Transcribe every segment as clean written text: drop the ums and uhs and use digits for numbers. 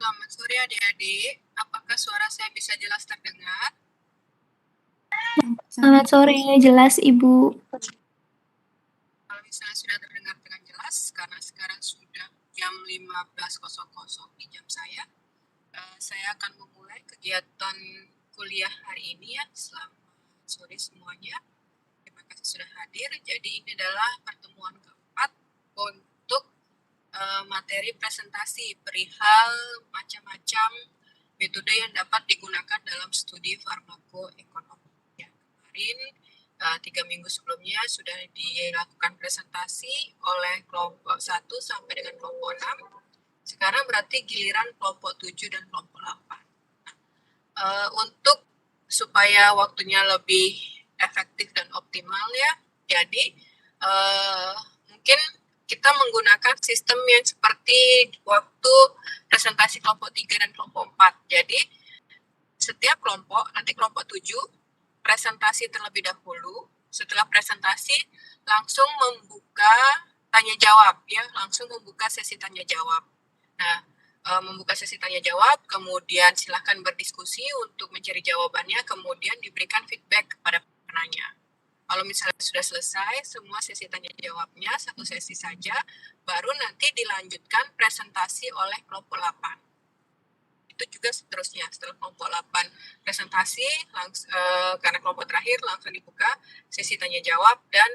Selamat sore adik-adik. Apakah suara saya bisa jelas terdengar? Selamat sore, jelas Ibu. Kalau misalnya sudah terdengar dengan jelas, karena sekarang sudah jam 15.00 di jam saya akan memulai kegiatan kuliah hari ini ya. Selamat sore semuanya. Terima kasih sudah hadir. Jadi ini adalah pertemuan keempat untuk materi presentasi perihal macam-macam metode yang dapat digunakan dalam studi farmakoekonomi. Ya, kemarin 3 minggu sebelumnya sudah dilakukan presentasi oleh kelompok 1 sampai dengan kelompok 6. Sekarang berarti giliran kelompok 7 dan kelompok 8. Untuk supaya waktunya lebih efektif dan optimal ya, jadi mungkin kita menggunakan sistem yang seperti waktu presentasi kelompok 3 dan kelompok 4. Jadi setiap kelompok, nanti kelompok 7 presentasi terlebih dahulu. Setelah presentasi langsung membuka tanya jawab ya, langsung membuka sesi tanya jawab. Nah, membuka sesi tanya jawab, kemudian silahkan berdiskusi untuk mencari jawabannya, kemudian diberikan feedback kepada penanya. Kalau misalnya sudah selesai semua sesi tanya jawabnya, satu sesi saja, baru nanti dilanjutkan presentasi oleh kelompok 8. Itu juga seterusnya, setelah kelompok 8 presentasi, karena kelompok terakhir langsung dibuka sesi tanya jawab dan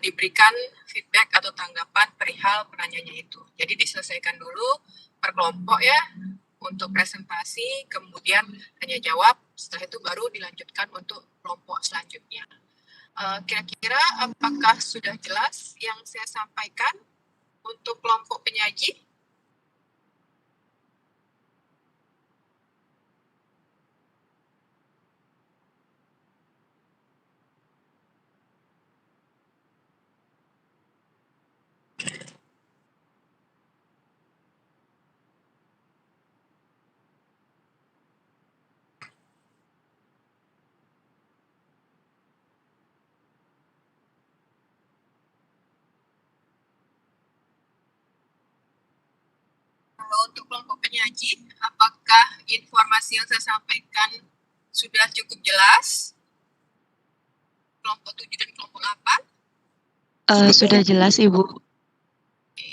diberikan feedback atau tanggapan perihal penanyanya itu. Jadi diselesaikan dulu per kelompok ya untuk presentasi, kemudian tanya jawab, setelah itu baru dilanjutkan untuk kelompok selanjutnya. Kira-kira apakah sudah jelas yang saya sampaikan untuk kelompok penyaji? Untuk kelompok penyaji, apakah informasi yang saya sampaikan sudah cukup jelas? Kelompok 7 dan kelompok 8? Sudah jelas, Ibu. Oke.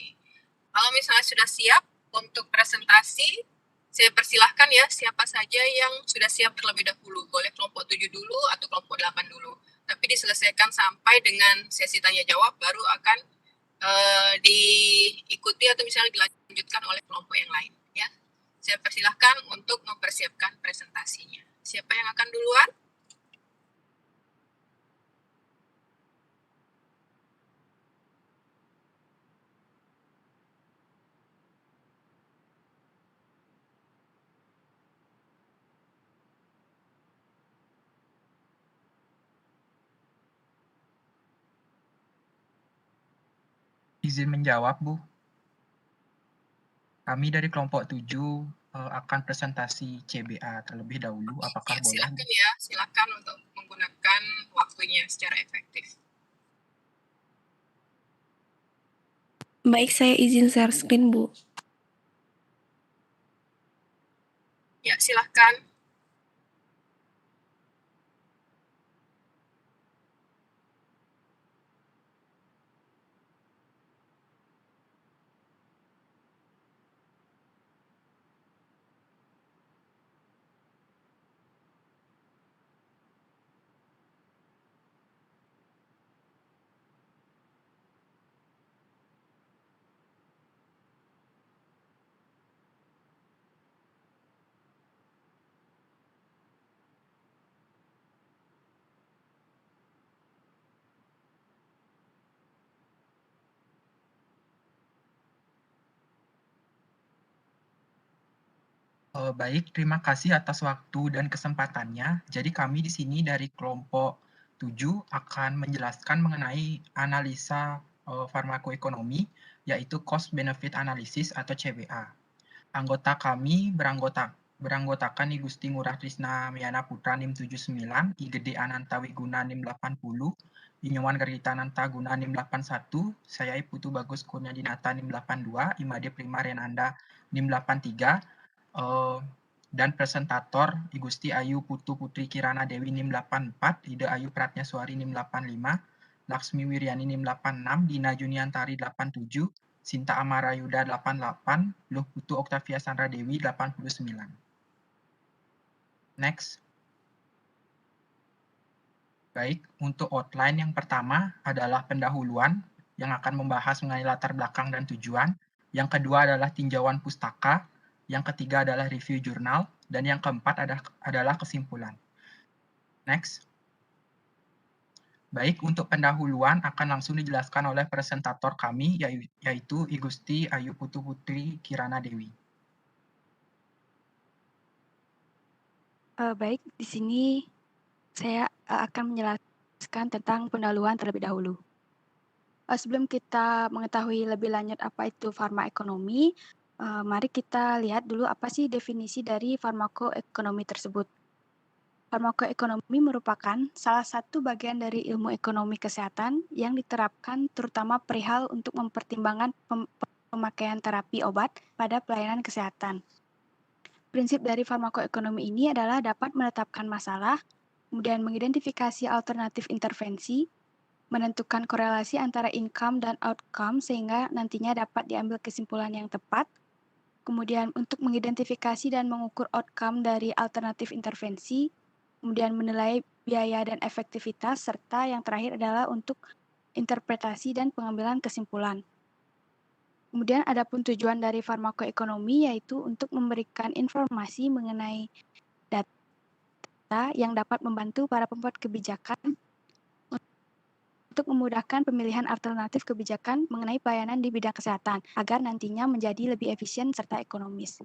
Kalau misalnya sudah siap untuk presentasi, saya persilahkan ya siapa saja yang sudah siap terlebih dahulu. Boleh kelompok 7 dulu atau kelompok 8 dulu. Tapi diselesaikan sampai dengan sesi tanya jawab, baru akan diikuti atau misalnya dilanjutkan oleh kelompok yang lain. Ya, saya persilahkan untuk mempersiapkan presentasinya. Siapa yang akan duluan? Izin menjawab, Bu. Kami dari kelompok 7 akan presentasi CBA terlebih dahulu. Apakah boleh? Silakan ya, silakan untuk menggunakan waktunya secara efektif. Baik, saya izin share screen, Bu. Ya, silakan. Baik, terima kasih atas waktu dan kesempatannya. Jadi kami di sini dari kelompok 7 akan menjelaskan mengenai analisa farmakoekonomi, yaitu cost benefit analysis atau CBA. Anggota kami beranggotakan I Gusti Ngurah Trisna Miana Putra NIM 79, I Gede Ananta Wiguna NIM 80, I Nyoman Garita Ananta Guna NIM 81, saya I Putu Bagus Kurnia Dinata NIM 82, I Made Prima Renanda NIM 83, dan presentator I Gusti Ayu Putu Putri Kirana Dewi NIM 84, Ida Ayu Pratnyaswari NIM 85, Laksmi Wiryani NIM 86, Dina Juniantari 87, Sinta Amarayuda 88, Luh Putu Oktavia Sandra Dewi 89. Next. Baik, untuk outline yang pertama adalah pendahuluan yang akan membahas mengenai latar belakang dan tujuan. Yang kedua adalah tinjauan pustaka. Yang ketiga adalah review jurnal. Dan yang keempat adalah kesimpulan. Next. Baik, untuk pendahuluan akan langsung dijelaskan oleh presentator kami, yaitu I Gusti Ayu Putu Putri Kirana Dewi. Baik, di sini saya akan menjelaskan tentang pendahuluan terlebih dahulu. Sebelum kita mengetahui lebih lanjut apa itu farmaekonomi, mari kita lihat dulu apa sih definisi dari farmakoekonomi tersebut. Farmakoekonomi merupakan salah satu bagian dari ilmu ekonomi kesehatan yang diterapkan terutama perihal untuk mempertimbangkan pemakaian terapi obat pada pelayanan kesehatan. Prinsip dari farmakoekonomi ini adalah dapat menetapkan masalah, kemudian mengidentifikasi alternatif intervensi, menentukan korelasi antara income dan outcome sehingga nantinya dapat diambil kesimpulan yang tepat, kemudian untuk mengidentifikasi dan mengukur outcome dari alternatif intervensi, kemudian menilai biaya dan efektivitas, serta yang terakhir adalah untuk interpretasi dan pengambilan kesimpulan. Kemudian adapun tujuan dari farmakoekonomi yaitu untuk memberikan informasi mengenai data yang dapat membantu para pembuat kebijakan untuk memudahkan pemilihan alternatif kebijakan mengenai pelayanan di bidang kesehatan agar nantinya menjadi lebih efisien serta ekonomis.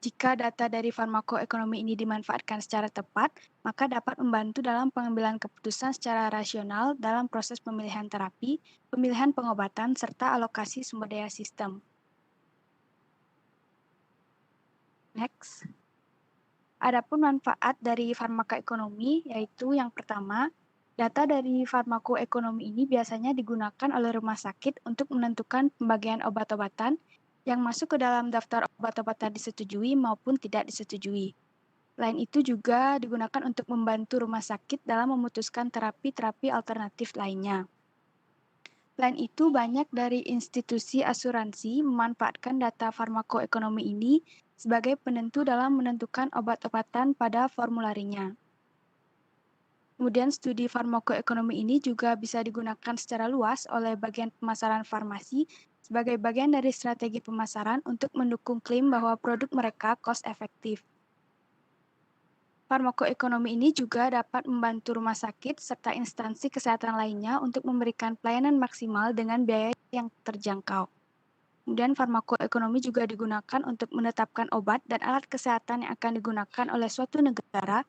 Jika data dari farmakoekonomi ini dimanfaatkan secara tepat, maka dapat membantu dalam pengambilan keputusan secara rasional dalam proses pemilihan terapi, pemilihan pengobatan, serta alokasi sumber daya sistem. Next. Adapun manfaat dari farmakoekonomi yaitu yang pertama, data dari farmakoekonomi ini biasanya digunakan oleh rumah sakit untuk menentukan pembagian obat-obatan yang masuk ke dalam daftar obat-obatan disetujui maupun tidak disetujui. Selain itu juga digunakan untuk membantu rumah sakit dalam memutuskan terapi-terapi alternatif lainnya. Selain itu, banyak dari institusi asuransi memanfaatkan data farmakoekonomi ini sebagai penentu dalam menentukan obat-obatan pada formularinya. Kemudian studi farmakoekonomi ini juga bisa digunakan secara luas oleh bagian pemasaran farmasi sebagai bagian dari strategi pemasaran untuk mendukung klaim bahwa produk mereka cost efektif. Farmakoekonomi ini juga dapat membantu rumah sakit serta instansi kesehatan lainnya untuk memberikan pelayanan maksimal dengan biaya yang terjangkau. Kemudian farmakoekonomi juga digunakan untuk menetapkan obat dan alat kesehatan yang akan digunakan oleh suatu negara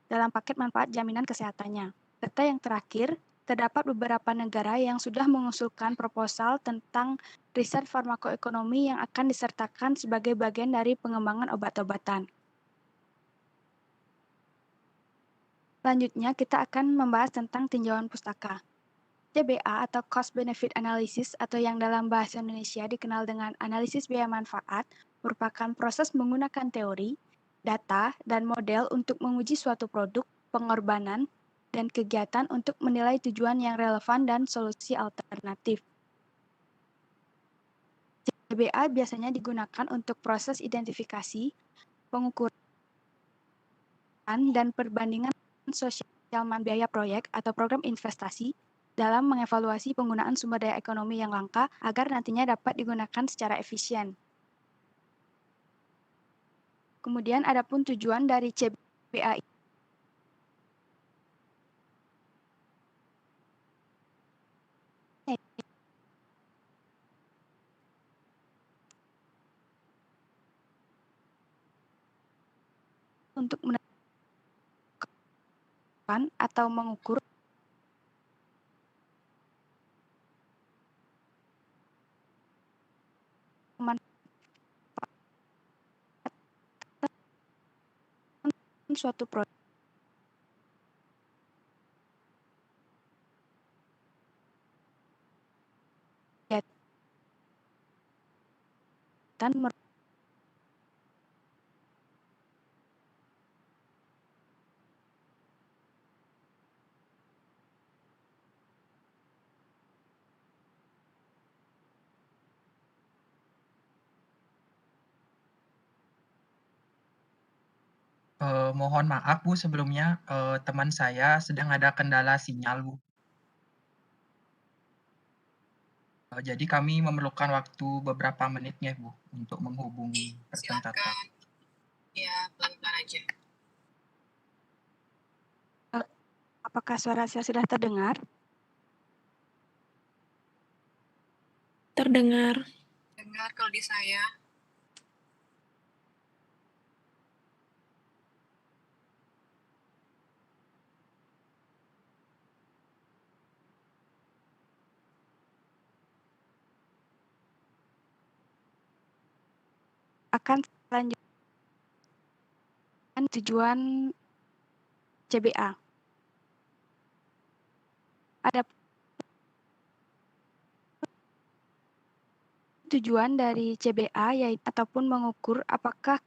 dalam paket manfaat jaminan kesehatannya. Serta yang terakhir, terdapat beberapa negara yang sudah mengusulkan proposal tentang riset farmakoekonomi yang akan disertakan sebagai bagian dari pengembangan obat-obatan. Selanjutnya, kita akan membahas tentang tinjauan pustaka. CBA atau Cost Benefit Analysis atau yang dalam bahasa Indonesia dikenal dengan analisis biaya manfaat merupakan proses menggunakan teori, data, dan model untuk menguji suatu produk, pengorbanan, dan kegiatan untuk menilai tujuan yang relevan dan solusi alternatif. CBA biasanya digunakan untuk proses identifikasi, pengukuran, dan perbandingan sosial biaya proyek atau program investasi dalam mengevaluasi penggunaan sumber daya ekonomi yang langka agar nantinya dapat digunakan secara efisien. Kemudian adapun tujuan dari CBA untuk menentukan atau mengukur suatu proyek dan Mohon maaf Bu sebelumnya, teman saya sedang ada kendala sinyal Bu. Jadi kami memerlukan waktu beberapa menitnya Bu untuk menghubungi presentator. Silakan. Ya, pelan-pelan aja. Apakah suara saya sudah terdengar? Terdengar. Dengar kalau di saya. Akan lanjutkan tujuan CBA. Ada tujuan dari CBA yaitu ataupun mengukur apakah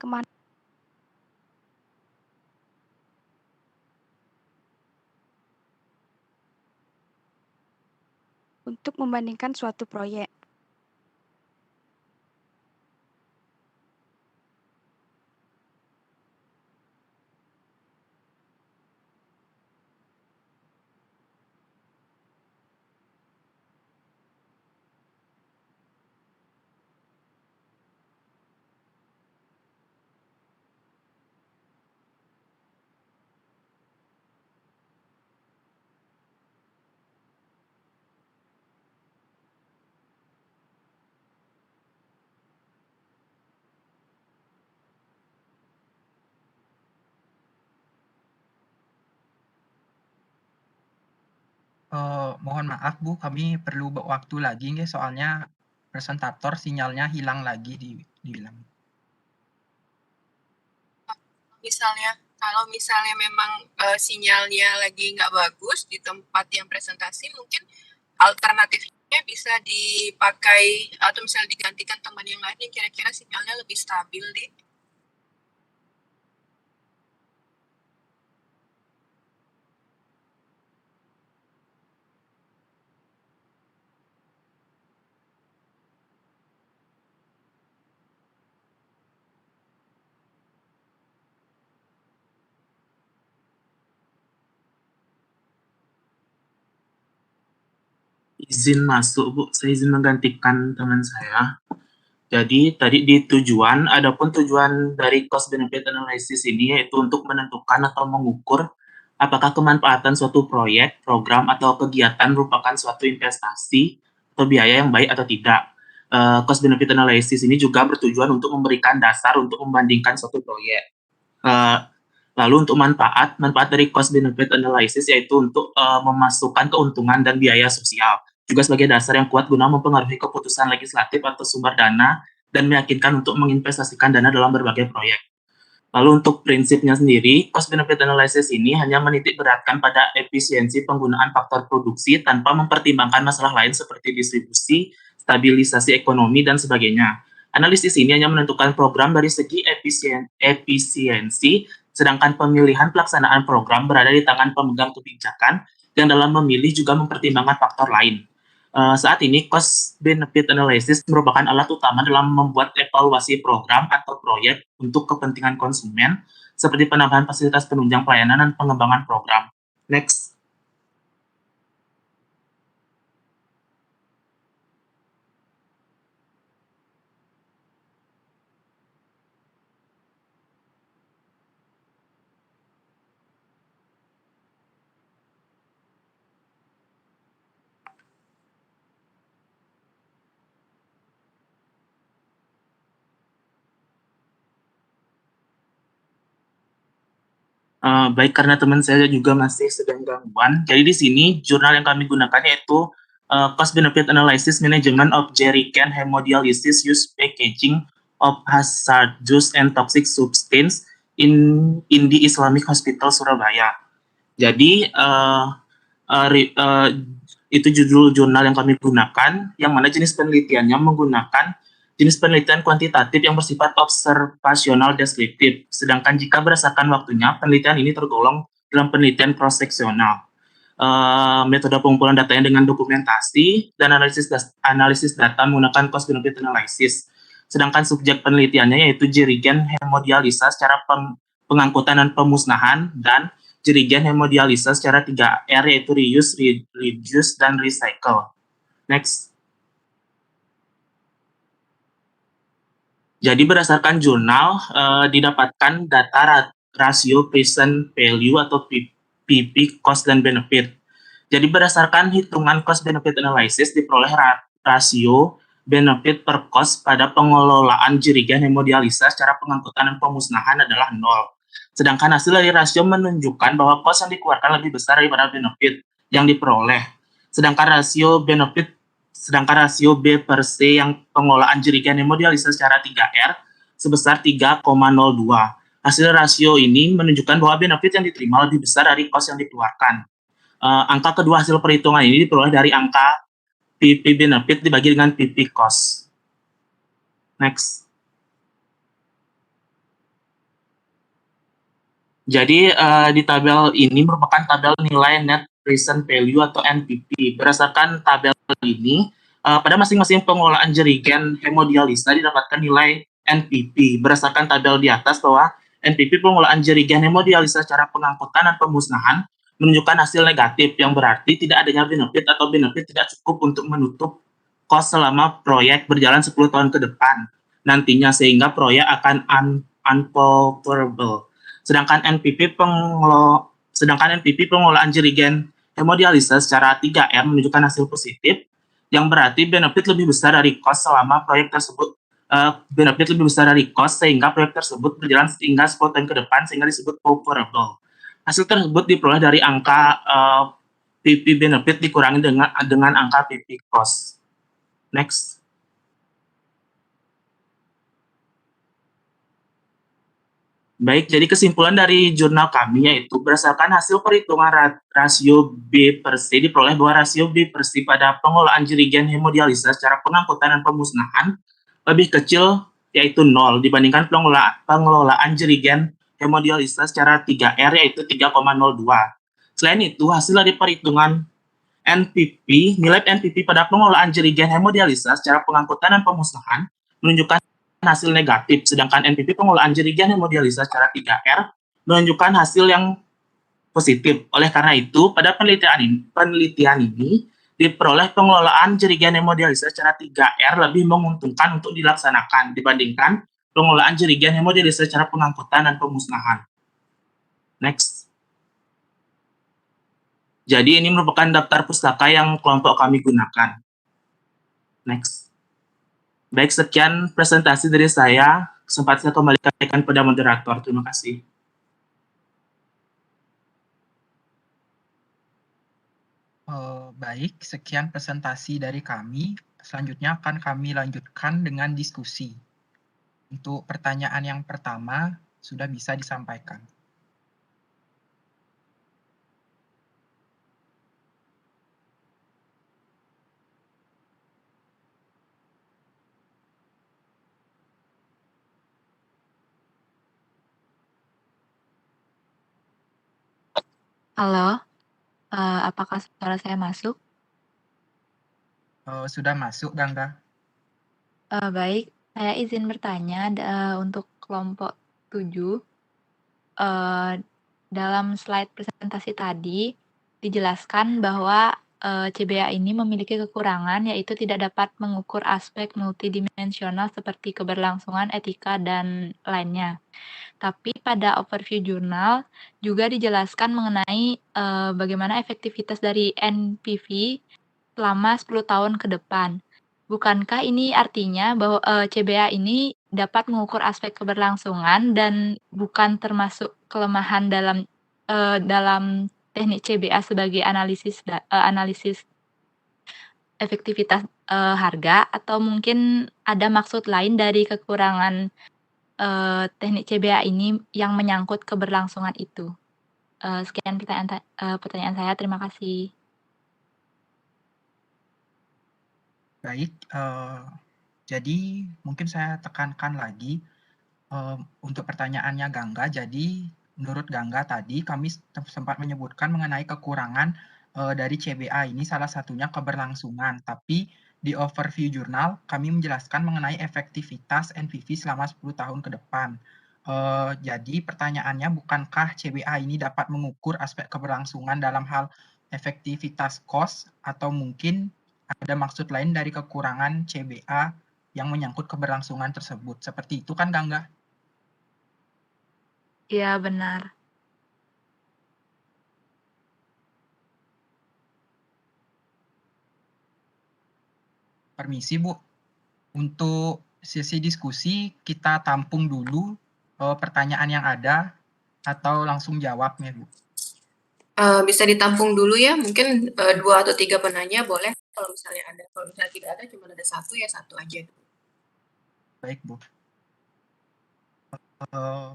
untuk membandingkan suatu proyek. Mohon maaf Bu, kami perlu waktu lagi nggih, soalnya presentator sinyalnya hilang lagi dibilang. Kalau misalnya memang sinyalnya lagi nggak bagus di tempat yang presentasi, mungkin alternatifnya bisa dipakai atau misalnya digantikan teman yang lain yang kira-kira sinyalnya lebih stabil deh. Izin masuk, Bu. Saya izin menggantikan teman saya. Jadi tadi di tujuan, adapun tujuan dari cost benefit analysis ini yaitu untuk menentukan atau mengukur apakah kemanfaatan suatu proyek, program, atau kegiatan merupakan suatu investasi atau biaya yang baik atau tidak. Cost benefit analysis ini juga bertujuan untuk memberikan dasar untuk membandingkan suatu proyek. Lalu untuk manfaat dari cost benefit analysis yaitu untuk memasukkan keuntungan dan biaya sosial, juga sebagai dasar yang kuat guna mempengaruhi keputusan legislatif atau sumber dana dan meyakinkan untuk menginvestasikan dana dalam berbagai proyek. Lalu untuk prinsipnya sendiri, cost benefit analysis ini hanya menitik beratkan pada efisiensi penggunaan faktor produksi tanpa mempertimbangkan masalah lain seperti distribusi, stabilisasi ekonomi, dan sebagainya. Analisis ini hanya menentukan program dari segi efisiensi, sedangkan pemilihan pelaksanaan program berada di tangan pemegang kebijakan yang dalam memilih juga mempertimbangkan faktor lain. Saat ini, cost benefit analysis merupakan alat utama dalam membuat evaluasi program atau proyek untuk kepentingan konsumen, seperti penambahan fasilitas penunjang pelayanan dan pengembangan program. Next. Baik, karena teman saya juga masih sedang gangguan. Jadi di sini jurnal yang kami gunakan yaitu Cost Benefit Analysis Management of Jerrycan Hemodialysis Use Packaging of Hazardous and Toxic Substance in the Islamic Hospital Surabaya. Jadi itu judul jurnal yang kami gunakan, yang mana jenis penelitiannya menggunakan jenis penelitian kuantitatif yang bersifat observasional deskriptif, sedangkan jika berdasarkan waktunya, penelitian ini tergolong dalam penelitian cross-seksional. Metode pengumpulan datanya dengan dokumentasi dan analisis data menggunakan cost benefit analysis. Sedangkan subjek penelitiannya yaitu Jerrycan Hemodialysis secara pengangkutan dan pemusnahan, dan jerigen hemodialisa secara 3R, yaitu reuse, reduce, dan recycle. Next. Jadi berdasarkan jurnal, didapatkan data rasio present value atau PP, cost dan benefit. Jadi berdasarkan hitungan cost benefit analysis diperoleh rasio benefit per cost pada pengelolaan jerigen hemodialisa secara pengangkutan dan pemusnahan adalah 0. Sedangkan hasil dari rasio menunjukkan bahwa cost yang dikeluarkan lebih besar daripada benefit yang diperoleh. Sedangkan rasio B per C yang pengelolaan jerigen hemodialisa secara 3R sebesar 3,02. Hasil rasio ini menunjukkan bahwa benefit yang diterima lebih besar dari cost yang dikeluarkan. Angka kedua hasil perhitungan ini diperoleh dari angka PP benefit dibagi dengan PP cost. Next. Jadi di tabel ini merupakan tabel nilai net present value atau NPV. Berdasarkan tabel ini, pada masing-masing pengelolaan jerigen hemodialisa didapatkan nilai NPV. Berdasarkan tabel di atas bahwa NPV pengelolaan jerigen hemodialisa secara pengangkutan dan pemusnahan menunjukkan hasil negatif, yang berarti tidak adanya benefit atau benefit tidak cukup untuk menutup cost selama proyek berjalan 10 tahun ke depan nantinya, sehingga proyek akan unprofitable. Sedangkan NPV pengelolaan jerigen hemodialisa secara 3R menunjukkan hasil positif, yang berarti benefit lebih besar dari cost selama proyek tersebut sehingga proyek tersebut berjalan hingga 10 tahun ke depan, sehingga disebut profitable. Hasil tersebut diperoleh dari angka PP benefit dikurangi dengan angka PP cost. Next. Baik, jadi kesimpulan dari jurnal kami yaitu berdasarkan hasil perhitungan rasio B per C diperoleh bahwa rasio B per C pada pengelolaan jerigen hemodialisa secara pengangkutan dan pemusnahan lebih kecil, yaitu 0, dibandingkan pengelolaan jerigen hemodialisa secara 3R, yaitu 3,02. Selain itu, hasil dari perhitungan nilai NPV pada pengelolaan jerigen hemodialisa secara pengangkutan dan pemusnahan menunjukkan hasil negatif, sedangkan NPV pengelolaan jerigen hemodialisa secara 3R menunjukkan hasil yang positif. Oleh karena itu, pada penelitian ini diperoleh pengelolaan jerigen hemodialisa secara 3R lebih menguntungkan untuk dilaksanakan dibandingkan pengelolaan jerigen hemodialisa secara pengangkutan dan pemusnahan. Next. Jadi ini merupakan daftar pustaka yang kelompok kami gunakan. Next. Baik, sekian presentasi dari saya. Kesempatan saya kembalikan pada moderator. Terima kasih. Baik, sekian presentasi dari kami. Selanjutnya akan kami lanjutkan dengan diskusi. Untuk pertanyaan yang pertama sudah bisa disampaikan. Halo, apakah suara saya masuk? Sudah masuk, Gangga. Baik, saya izin bertanya untuk kelompok 7. Dalam slide presentasi tadi dijelaskan bahwa CBA ini memiliki kekurangan, yaitu tidak dapat mengukur aspek multidimensional seperti keberlangsungan, etika, dan lainnya. Tapi pada overview jurnal juga dijelaskan mengenai bagaimana efektivitas dari NPV selama 10 tahun ke depan. Bukankah ini artinya bahwa CBA ini dapat mengukur aspek keberlangsungan dan bukan termasuk kelemahan dalam teknik CBA sebagai analisis efektivitas harga, atau mungkin ada maksud lain dari kekurangan teknik CBA ini yang menyangkut keberlangsungan itu? Sekian pertanyaan saya. Terima kasih. Baik, jadi mungkin saya tekankan lagi untuk pertanyaannya Gangga. Jadi menurut Gangga tadi kami sempat menyebutkan mengenai kekurangan dari CBA ini, salah satunya keberlangsungan. Tapi di overview jurnal kami menjelaskan mengenai efektivitas NPV selama 10 tahun ke depan. Jadi pertanyaannya, bukankah CBA ini dapat mengukur aspek keberlangsungan dalam hal efektivitas cost, atau mungkin ada maksud lain dari kekurangan CBA yang menyangkut keberlangsungan tersebut? Seperti itu kan, Gangga? Iya, benar. Permisi, Bu. Untuk sesi diskusi, kita tampung dulu pertanyaan yang ada, atau langsung jawabnya, Bu? Bisa ditampung dulu ya, mungkin 2 atau 3 penanya boleh kalau misalnya ada. Kalau misalnya tidak ada, cuma ada 1 ya 1 aja. Baik, Bu.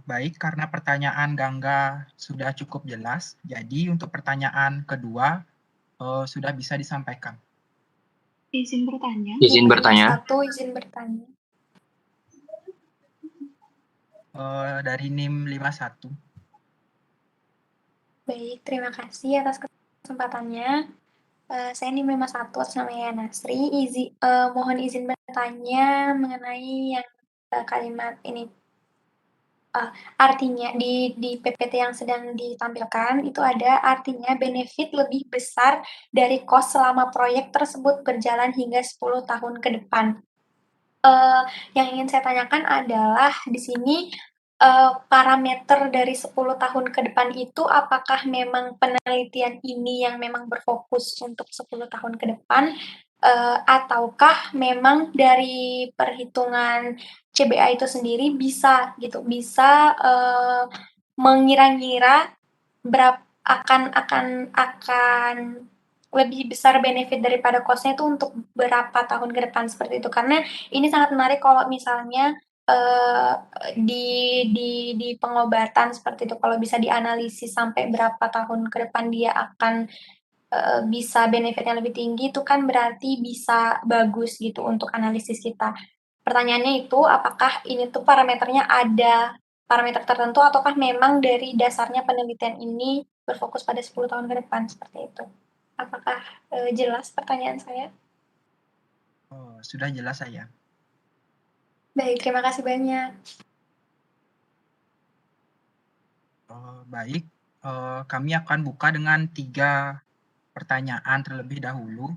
Baik, karena pertanyaan Gangga sudah cukup jelas, jadi untuk pertanyaan kedua sudah bisa disampaikan. Izin bertanya. Izin bertanya. Satu, izin bertanya. Dari NIM 51. Baik, terima kasih atas kesempatannya. Saya NIM 51, atas namanya Nasri. Mohon izin bertanya mengenai yang kalimat ini. Artinya di PPT yang sedang ditampilkan itu ada artinya benefit lebih besar dari cost selama proyek tersebut berjalan hingga 10 tahun ke depan. Yang ingin saya tanyakan adalah di sini parameter dari 10 tahun ke depan itu apakah memang penelitian ini yang memang berfokus untuk 10 tahun ke depan, ataukah memang dari perhitungan CBA itu sendiri bisa gitu, bisa mengira-ngira akan lebih besar benefit daripada cost-nya itu untuk berapa tahun ke depan, seperti itu. Karena ini sangat menarik kalau misalnya di pengobatan seperti itu, kalau bisa dianalisis sampai berapa tahun ke depan dia akan bisa benefit yang lebih tinggi, itu kan berarti bisa bagus gitu untuk analisis kita. Pertanyaannya itu, apakah ini tuh parameternya ada parameter tertentu ataukah memang dari dasarnya penelitian ini berfokus pada 10 tahun ke depan, seperti itu. Apakah jelas pertanyaan saya? Sudah jelas saya. Baik, terima kasih banyak. Baik, kami akan buka dengan 3 pertanyaan terlebih dahulu.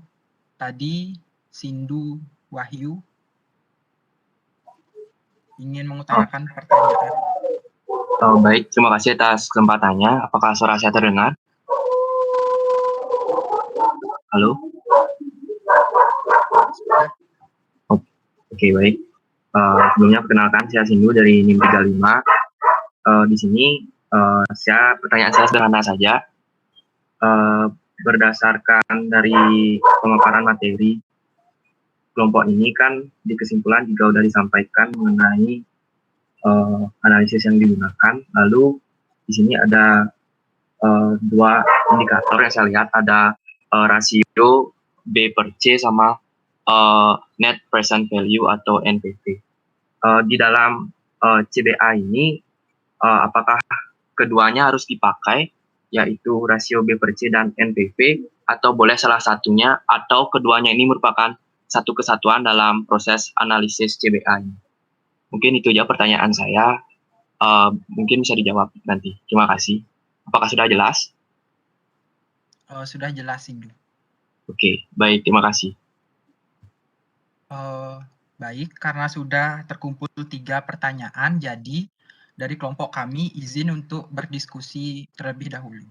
Tadi Sindu Wahyu ingin mengutarakan pertanyaan. Baik, terima kasih atas kesempatannya. Apakah suara saya terdengar? Halo? Sudah. Oke, baik. Sebelumnya perkenalkan, saya Sindu dari NIM 35. Di sini pertanyaan saya sederhana saja. Berdasarkan dari pemaparan materi kelompok ini kan di kesimpulan juga sudah disampaikan mengenai analisis yang digunakan. Lalu di sini ada 2 indikator yang saya lihat, ada rasio B per C sama net present value atau NPV. Di dalam CBA ini apakah keduanya harus dipakai, yaitu rasio B per C dan NPV, atau boleh salah satunya, atau keduanya ini merupakan satu kesatuan dalam proses analisis CBA ini? Mungkin itu aja pertanyaan saya. Mungkin bisa dijawab nanti. Terima kasih. Apakah sudah jelas? Sudah jelas, Sindu. Oke, baik. Terima kasih. Baik, karena sudah terkumpul 3 pertanyaan, jadi dari kelompok kami izin untuk berdiskusi terlebih dahulu.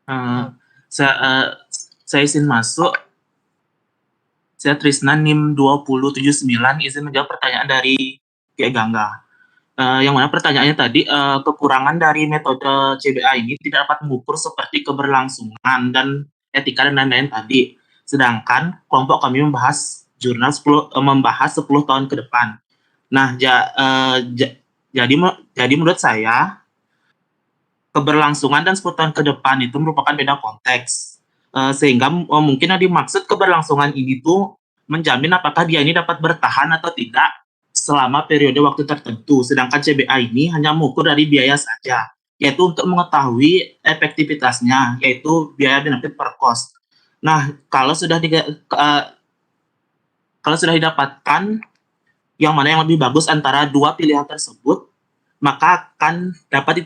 Oh, Saya izin masuk. Saya Trisna NIM 2079 izin menjawab pertanyaan dari Kak Gangga. Yang mana pertanyaannya tadi, kekurangan dari metode CBA ini tidak dapat mengukur seperti keberlangsungan dan etika dan lain-lain tadi. Sedangkan kelompok kami membahas jurnal 10 tahun ke depan. Nah, jadi menurut saya keberlangsungan dan 10 tahun ke depan itu merupakan beda konteks. Sehingga mungkin yang dimaksud keberlangsungan ini tuh menjamin apakah dia ini dapat bertahan atau tidak selama periode waktu tertentu. Sedangkan CBA ini hanya mengukur dari biaya saja, yaitu untuk mengetahui efektivitasnya, yaitu biaya benefit per cost. Nah, kalau sudah didapatkan yang mana yang lebih bagus antara dua pilihan tersebut, maka akan dapat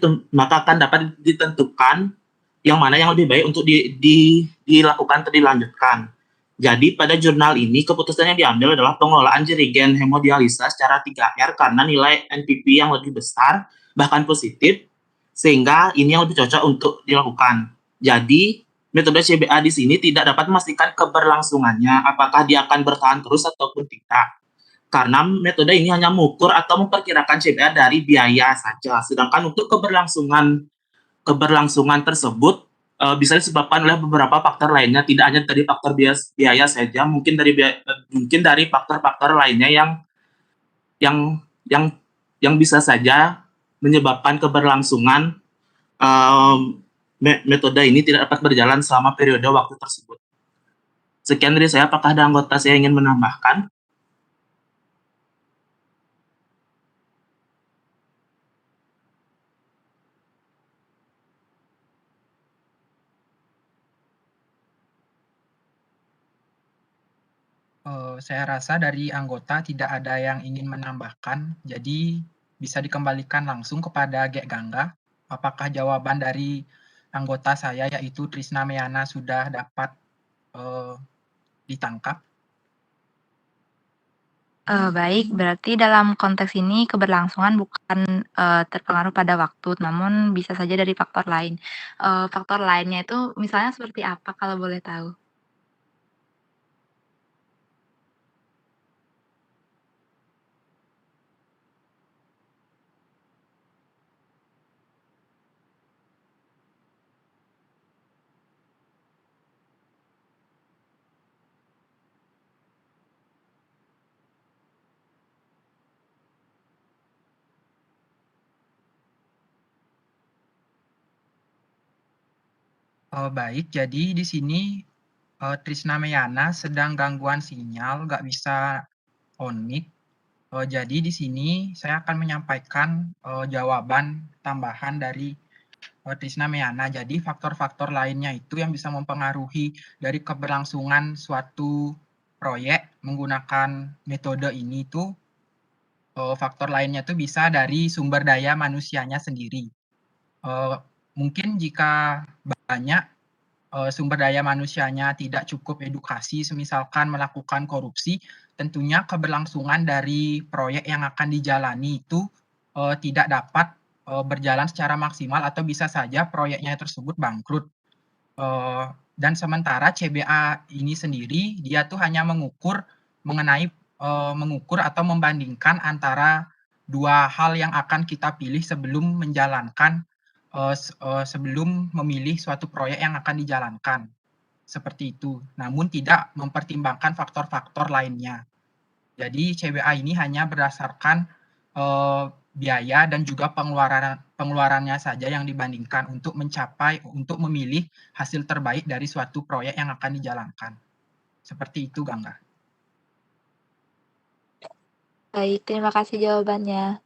ditentukan yang mana yang lebih baik untuk dilakukan atau dilanjutkan. Jadi pada jurnal ini keputusan yang diambil adalah pengelolaan jerigen hemodialisa secara 3R karena nilai NPP yang lebih besar, bahkan positif, sehingga ini yang lebih cocok untuk dilakukan. Jadi metode CBA di sini tidak dapat memastikan keberlangsungannya, apakah dia akan bertahan terus ataupun tidak. Karena metode ini hanya mengukur atau memperkirakan CBA dari biaya saja. Sedangkan untuk keberlangsungan tersebut bisa disebabkan oleh beberapa faktor lainnya, tidak hanya dari faktor biaya saja, mungkin dari faktor-faktor lainnya yang yang bisa saja menyebabkan keberlangsungan metode ini tidak dapat berjalan selama periode waktu tersebut. Sekian dari saya. Apakah ada anggota saya ingin menambahkan? Saya rasa dari anggota tidak ada yang ingin menambahkan, jadi bisa dikembalikan langsung kepada Gek Gangga. Apakah jawaban dari anggota saya yaitu Trisna Meana sudah dapat ditangkap? Baik, berarti dalam konteks ini keberlangsungan bukan terpengaruh pada waktu, namun bisa saja dari faktor lain. Faktor lainnya itu misalnya seperti apa kalau boleh tahu? Baik, jadi di sini Trisna Meana sedang gangguan sinyal, nggak bisa on mic. Jadi di sini saya akan menyampaikan jawaban tambahan dari Trisna Meana. Jadi faktor-faktor lainnya itu yang bisa mempengaruhi dari keberlangsungan suatu proyek menggunakan metode ini itu faktor lainnya itu bisa dari sumber daya manusianya sendiri. Mungkin jika banyak sumber daya manusianya tidak cukup edukasi, semisalkan melakukan korupsi, tentunya keberlangsungan dari proyek yang akan dijalani itu tidak dapat berjalan secara maksimal atau bisa saja proyeknya tersebut bangkrut. Dan sementara CBA ini sendiri dia tuh hanya mengukur atau membandingkan antara dua hal yang akan kita pilih sebelum menjalankan sebelum memilih suatu proyek yang akan dijalankan. Seperti itu. Namun tidak mempertimbangkan faktor-faktor lainnya. Jadi CBA ini hanya berdasarkan biaya dan juga pengeluarannya saja yang dibandingkan untuk memilih hasil terbaik dari suatu proyek yang akan dijalankan. Seperti itu, Gangga. Baik, terima kasih jawabannya.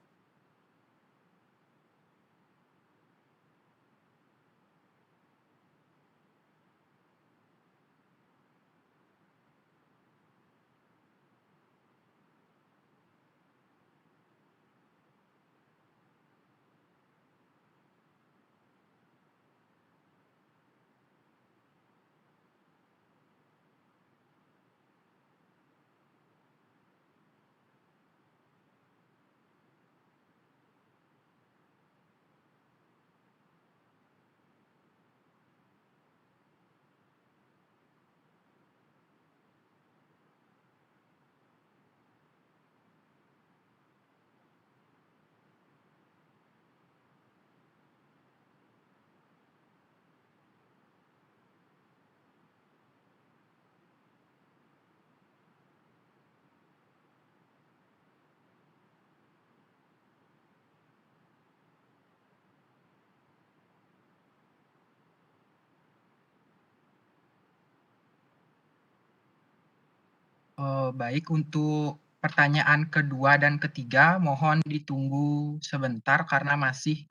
Baik, untuk pertanyaan kedua dan ketiga mohon ditunggu sebentar karena masih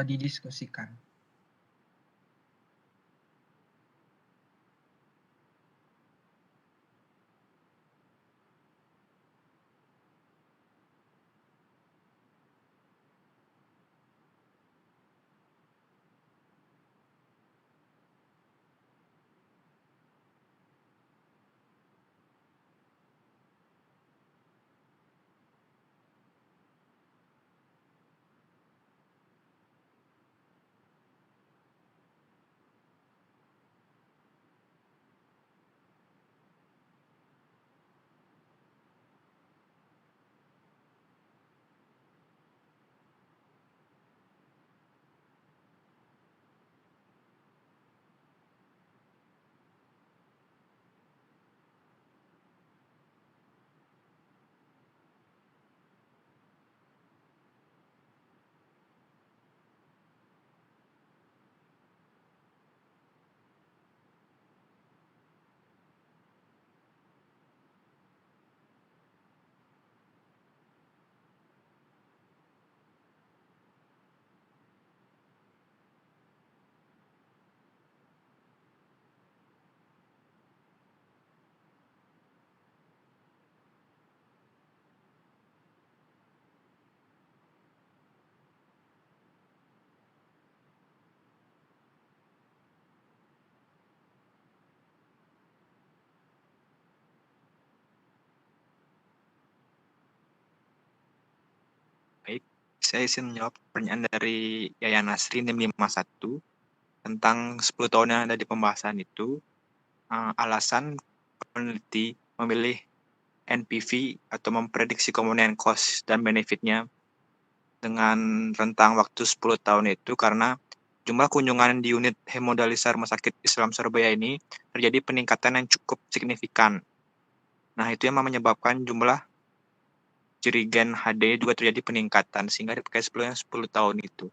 didiskusikan. Baik, saya izin menjawab pertanyaan dari Yayan Nasri NIM 51 tentang 10 tahun yang ada di pembahasan itu. Alasan peneliti memilih NPV atau memprediksi komponen cost dan benefitnya dengan rentang waktu 10 tahun itu karena jumlah kunjungan di unit hemodialisa Rumah Sakit Islam Surabaya ini terjadi peningkatan yang cukup signifikan. Nah, itu yang menyebabkan jumlah jerigen HD juga terjadi peningkatan sehingga dipakai 10 tahun itu.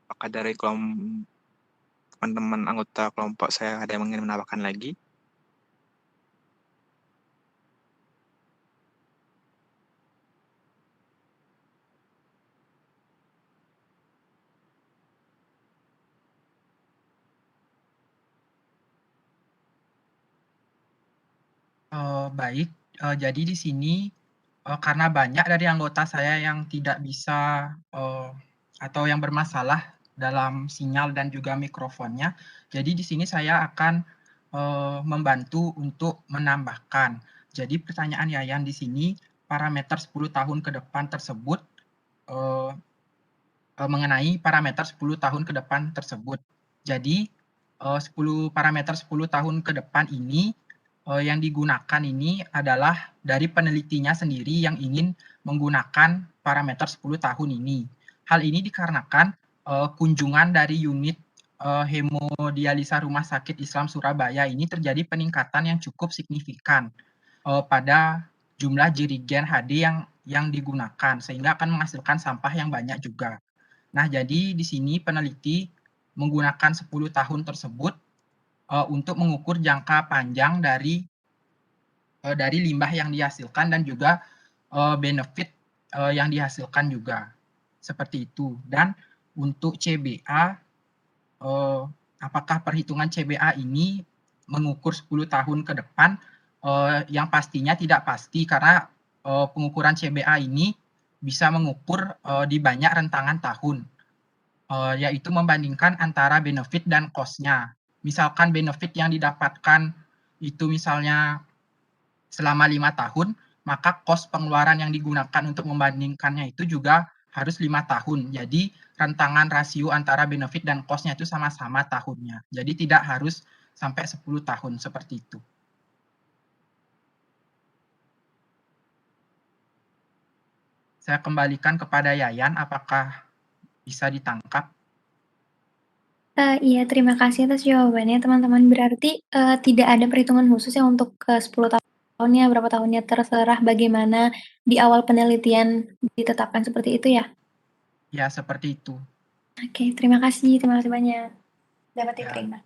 Apakah dari teman-teman anggota kelompok saya ada yang ingin menambahkan lagi? Baik, jadi di sini karena banyak dari anggota saya yang tidak bisa atau yang bermasalah dalam sinyal dan juga mikrofonnya, jadi di sini saya akan membantu untuk menambahkan. Jadi pertanyaan Yayan di sini, parameter 10 tahun ke depan tersebut mengenai parameter 10 tahun ke depan tersebut. Jadi 10 parameter 10 tahun ke depan ini yang digunakan ini adalah dari penelitinya sendiri yang ingin menggunakan parameter 10 tahun ini. Hal ini dikarenakan kunjungan dari unit hemodialisa Rumah Sakit Islam Surabaya ini terjadi peningkatan yang cukup signifikan pada jumlah jerigen HD yang digunakan sehingga akan menghasilkan sampah yang banyak juga. Nah, jadi di sini peneliti menggunakan 10 tahun tersebut untuk mengukur jangka panjang dari limbah yang dihasilkan dan juga benefit yang dihasilkan juga. Seperti itu. Dan untuk CBA, apakah perhitungan CBA ini mengukur 10 tahun ke depan, yang pastinya tidak pasti karena pengukuran CBA ini bisa mengukur di banyak rentangan tahun, yaitu membandingkan antara benefit dan cost-nya. Misalkan benefit yang didapatkan itu misalnya selama 5 tahun, maka cost pengeluaran yang digunakan untuk membandingkannya itu juga harus 5 tahun. Jadi rentangan rasio antara benefit dan cost-nya itu sama-sama tahunnya. Jadi tidak harus sampai 10 tahun seperti itu. Saya kembalikan kepada Yayan, apakah bisa ditangkap? Iya, terima kasih atas jawabannya teman-teman. Berarti tidak ada perhitungan khusus ya untuk 10 tahunnya, berapa tahunnya, terserah bagaimana di awal penelitian ditetapkan seperti itu ya? Ya, seperti itu. Oke, terima kasih banyak. Dapat Ya. diterima.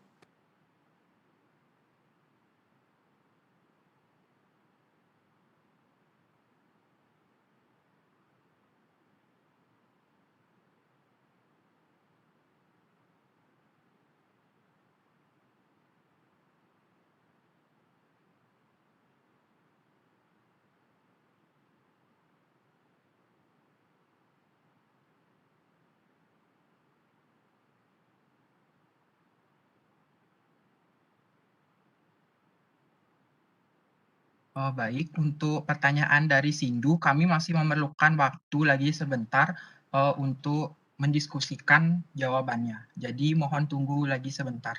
Baik, untuk pertanyaan dari Sindu, kami masih memerlukan waktu lagi sebentar untuk mendiskusikan jawabannya. Jadi mohon tunggu lagi sebentar.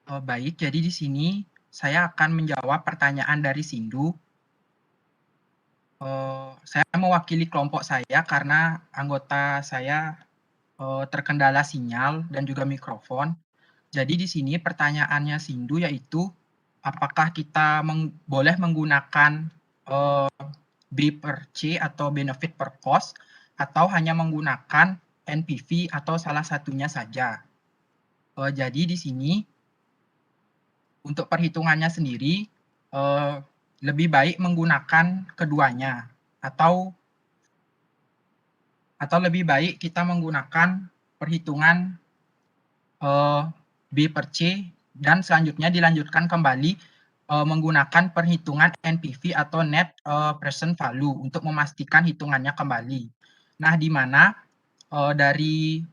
Baik, jadi di sini saya akan menjawab pertanyaan dari Sindu. Saya mewakili kelompok saya karena anggota saya terkendala sinyal dan juga mikrofon. Jadi di sini pertanyaannya Sindu yaitu apakah kita boleh menggunakan B per C atau benefit per cost atau hanya menggunakan NPV atau salah satunya saja. Jadi di sini untuk perhitungannya sendiri lebih baik menggunakan keduanya atau lebih baik kita menggunakan perhitungan B per C dan selanjutnya dilanjutkan kembali menggunakan perhitungan NPV atau net present value untuk memastikan hitungannya kembali. Nah, di mana dari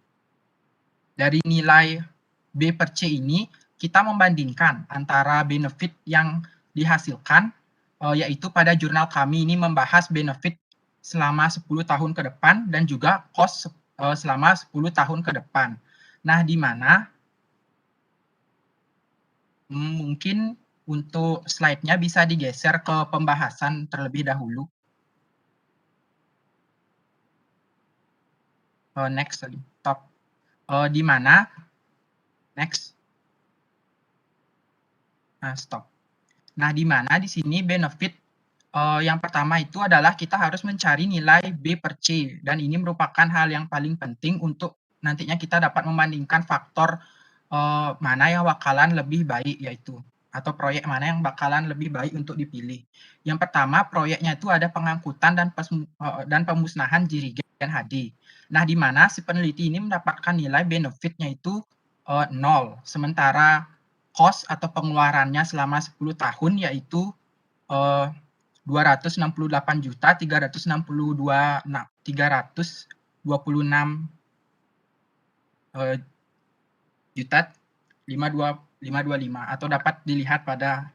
nilai B per C ini kita membandingkan antara benefit yang dihasilkan, yaitu pada jurnal kami ini membahas benefit selama 10 tahun ke depan dan juga cost selama 10 tahun ke depan. Nah, di mana mungkin untuk slide-nya bisa digeser ke pembahasan terlebih dahulu. Next, top. Di mana next. Nah, stop. Nah, di mana di sini benefit yang pertama itu adalah kita harus mencari nilai B per C dan ini merupakan hal yang paling penting untuk nantinya kita dapat membandingkan faktor mana yang bakalan lebih baik yaitu atau proyek mana yang bakalan lebih baik untuk dipilih. Yang pertama proyeknya itu ada pengangkutan dan pemusnahan jirigen HD. Nah, di mana si peneliti ini mendapatkan nilai benefitnya itu 0, sementara cost atau pengeluarannya selama 10 tahun yaitu 268.326 atau dapat dilihat pada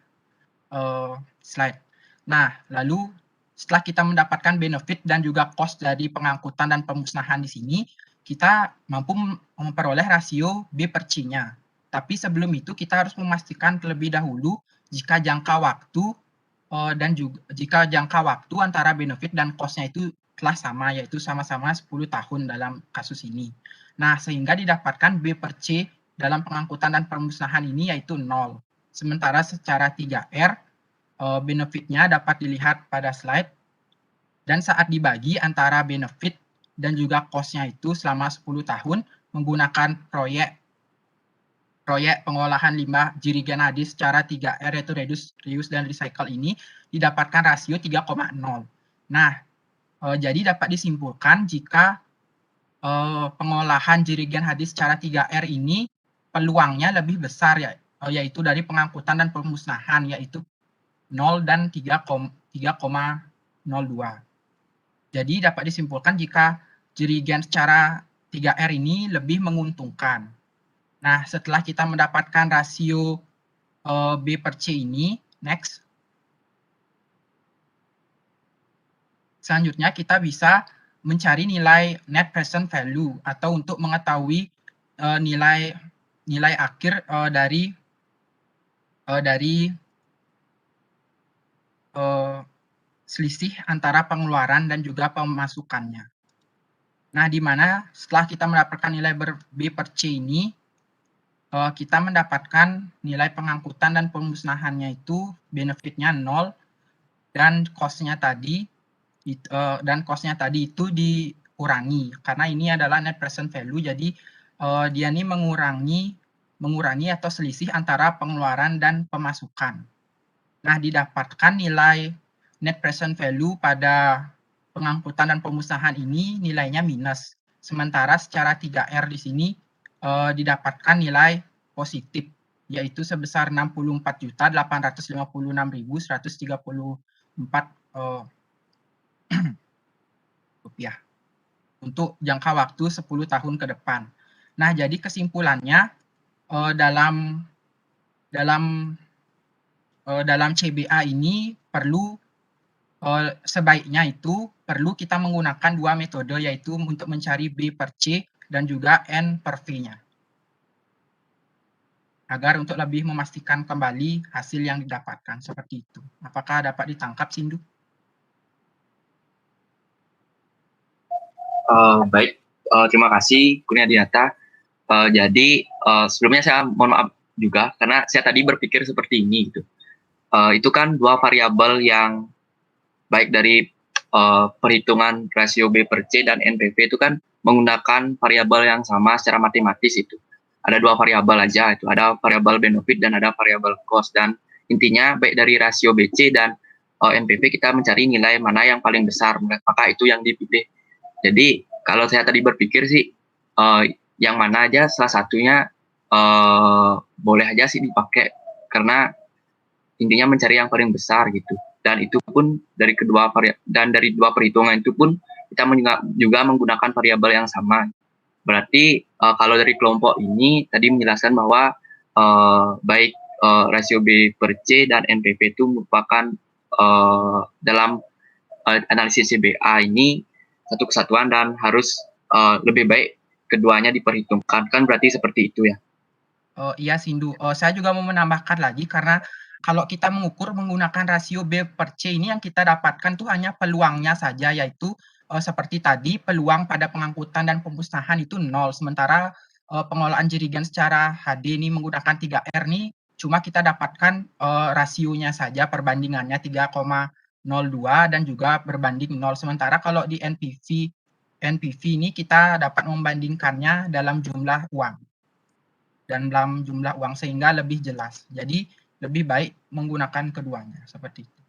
slide. Nah, lalu setelah kita mendapatkan benefit dan juga cost dari pengangkutan dan pemusnahan di sini, kita mampu memperoleh rasio B per C-nya. Tapi sebelum itu kita harus memastikan terlebih dahulu jika jangka waktu antara benefit dan cost-nya itu telah sama, yaitu sama-sama 10 tahun dalam kasus ini. Nah, sehingga didapatkan B per C dalam pengangkutan dan pemusnahan ini yaitu 0. Sementara secara 3R, benefitnya dapat dilihat pada slide, dan saat dibagi antara benefit dan juga cost-nya itu selama 10 tahun menggunakan proyek pengolahan limbah jirigen HD secara 3R yaitu reduce, reuse, dan recycle ini didapatkan rasio 3,0. Nah, jadi dapat disimpulkan jika pengolahan jirigen hadis secara 3R ini peluangnya lebih besar ya, yaitu dari pengangkutan dan pemusnahan, yaitu 0 dan 3,02. Jadi dapat disimpulkan jika jirigen secara 3R ini lebih menguntungkan. Nah, setelah kita mendapatkan rasio B per C ini, next. Selanjutnya kita bisa mencari nilai net present value atau untuk mengetahui nilai akhir dari selisih antara pengeluaran dan juga pemasukannya. Nah, di mana setelah kita mendapatkan nilai B per C ini, kita mendapatkan nilai pengangkutan dan pemusnahannya itu benefitnya 0 dan cost-nya tadi itu dikurangi karena ini adalah net present value, jadi dia ini mengurangi atau selisih antara pengeluaran dan pemasukan. Nah, didapatkan nilai net present value pada pengangkutan dan pemusnahan ini nilainya minus, sementara secara 3R di sini didapatkan nilai positif, yaitu sebesar 64.856.134 rupiah untuk jangka waktu 10 tahun ke depan. Nah, jadi kesimpulannya dalam CBA ini sebaiknya itu perlu kita menggunakan dua metode, yaitu untuk mencari B per C dan juga N per V-nya. Agar untuk lebih memastikan kembali hasil yang didapatkan seperti itu. Apakah dapat ditangkap, Sindu? Baik, terima kasih Kurniadiata. Jadi sebelumnya saya mohon maaf juga karena saya tadi berpikir seperti ini gitu. Itu kan dua variabel yang baik dari perhitungan rasio B per C dan NPV itu kan menggunakan variabel yang sama secara matematis itu. Ada dua variabel aja itu, ada variabel benefit dan ada variabel cost, dan intinya baik dari rasio BC dan NPV kita mencari nilai mana yang paling besar, maka itu yang dipilih. Jadi kalau saya tadi berpikir sih yang mana aja salah satunya boleh aja sih dipakai karena intinya mencari yang paling besar gitu. Dan itu pun dari dua perhitungan itu pun kita juga menggunakan variabel yang sama. Berarti kalau dari kelompok ini tadi menjelaskan bahwa baik rasio B per C dan NPV itu merupakan dalam analisis CBA ini satu kesatuan dan harus lebih baik keduanya diperhitungkan, kan berarti seperti itu ya? Iya, Sindu. Saya juga mau menambahkan lagi karena kalau kita mengukur menggunakan rasio B per C ini yang kita dapatkan tuh hanya peluangnya saja, yaitu seperti tadi peluang pada pengangkutan dan pemusnahan itu 0, sementara pengolahan jirigen secara HD ini menggunakan 3R nih cuma kita dapatkan rasionya saja, perbandingannya 3,02 dan juga berbanding 0, sementara kalau di NPV ini kita dapat membandingkannya dalam jumlah uang sehingga lebih jelas. Jadi lebih baik menggunakan keduanya seperti itu.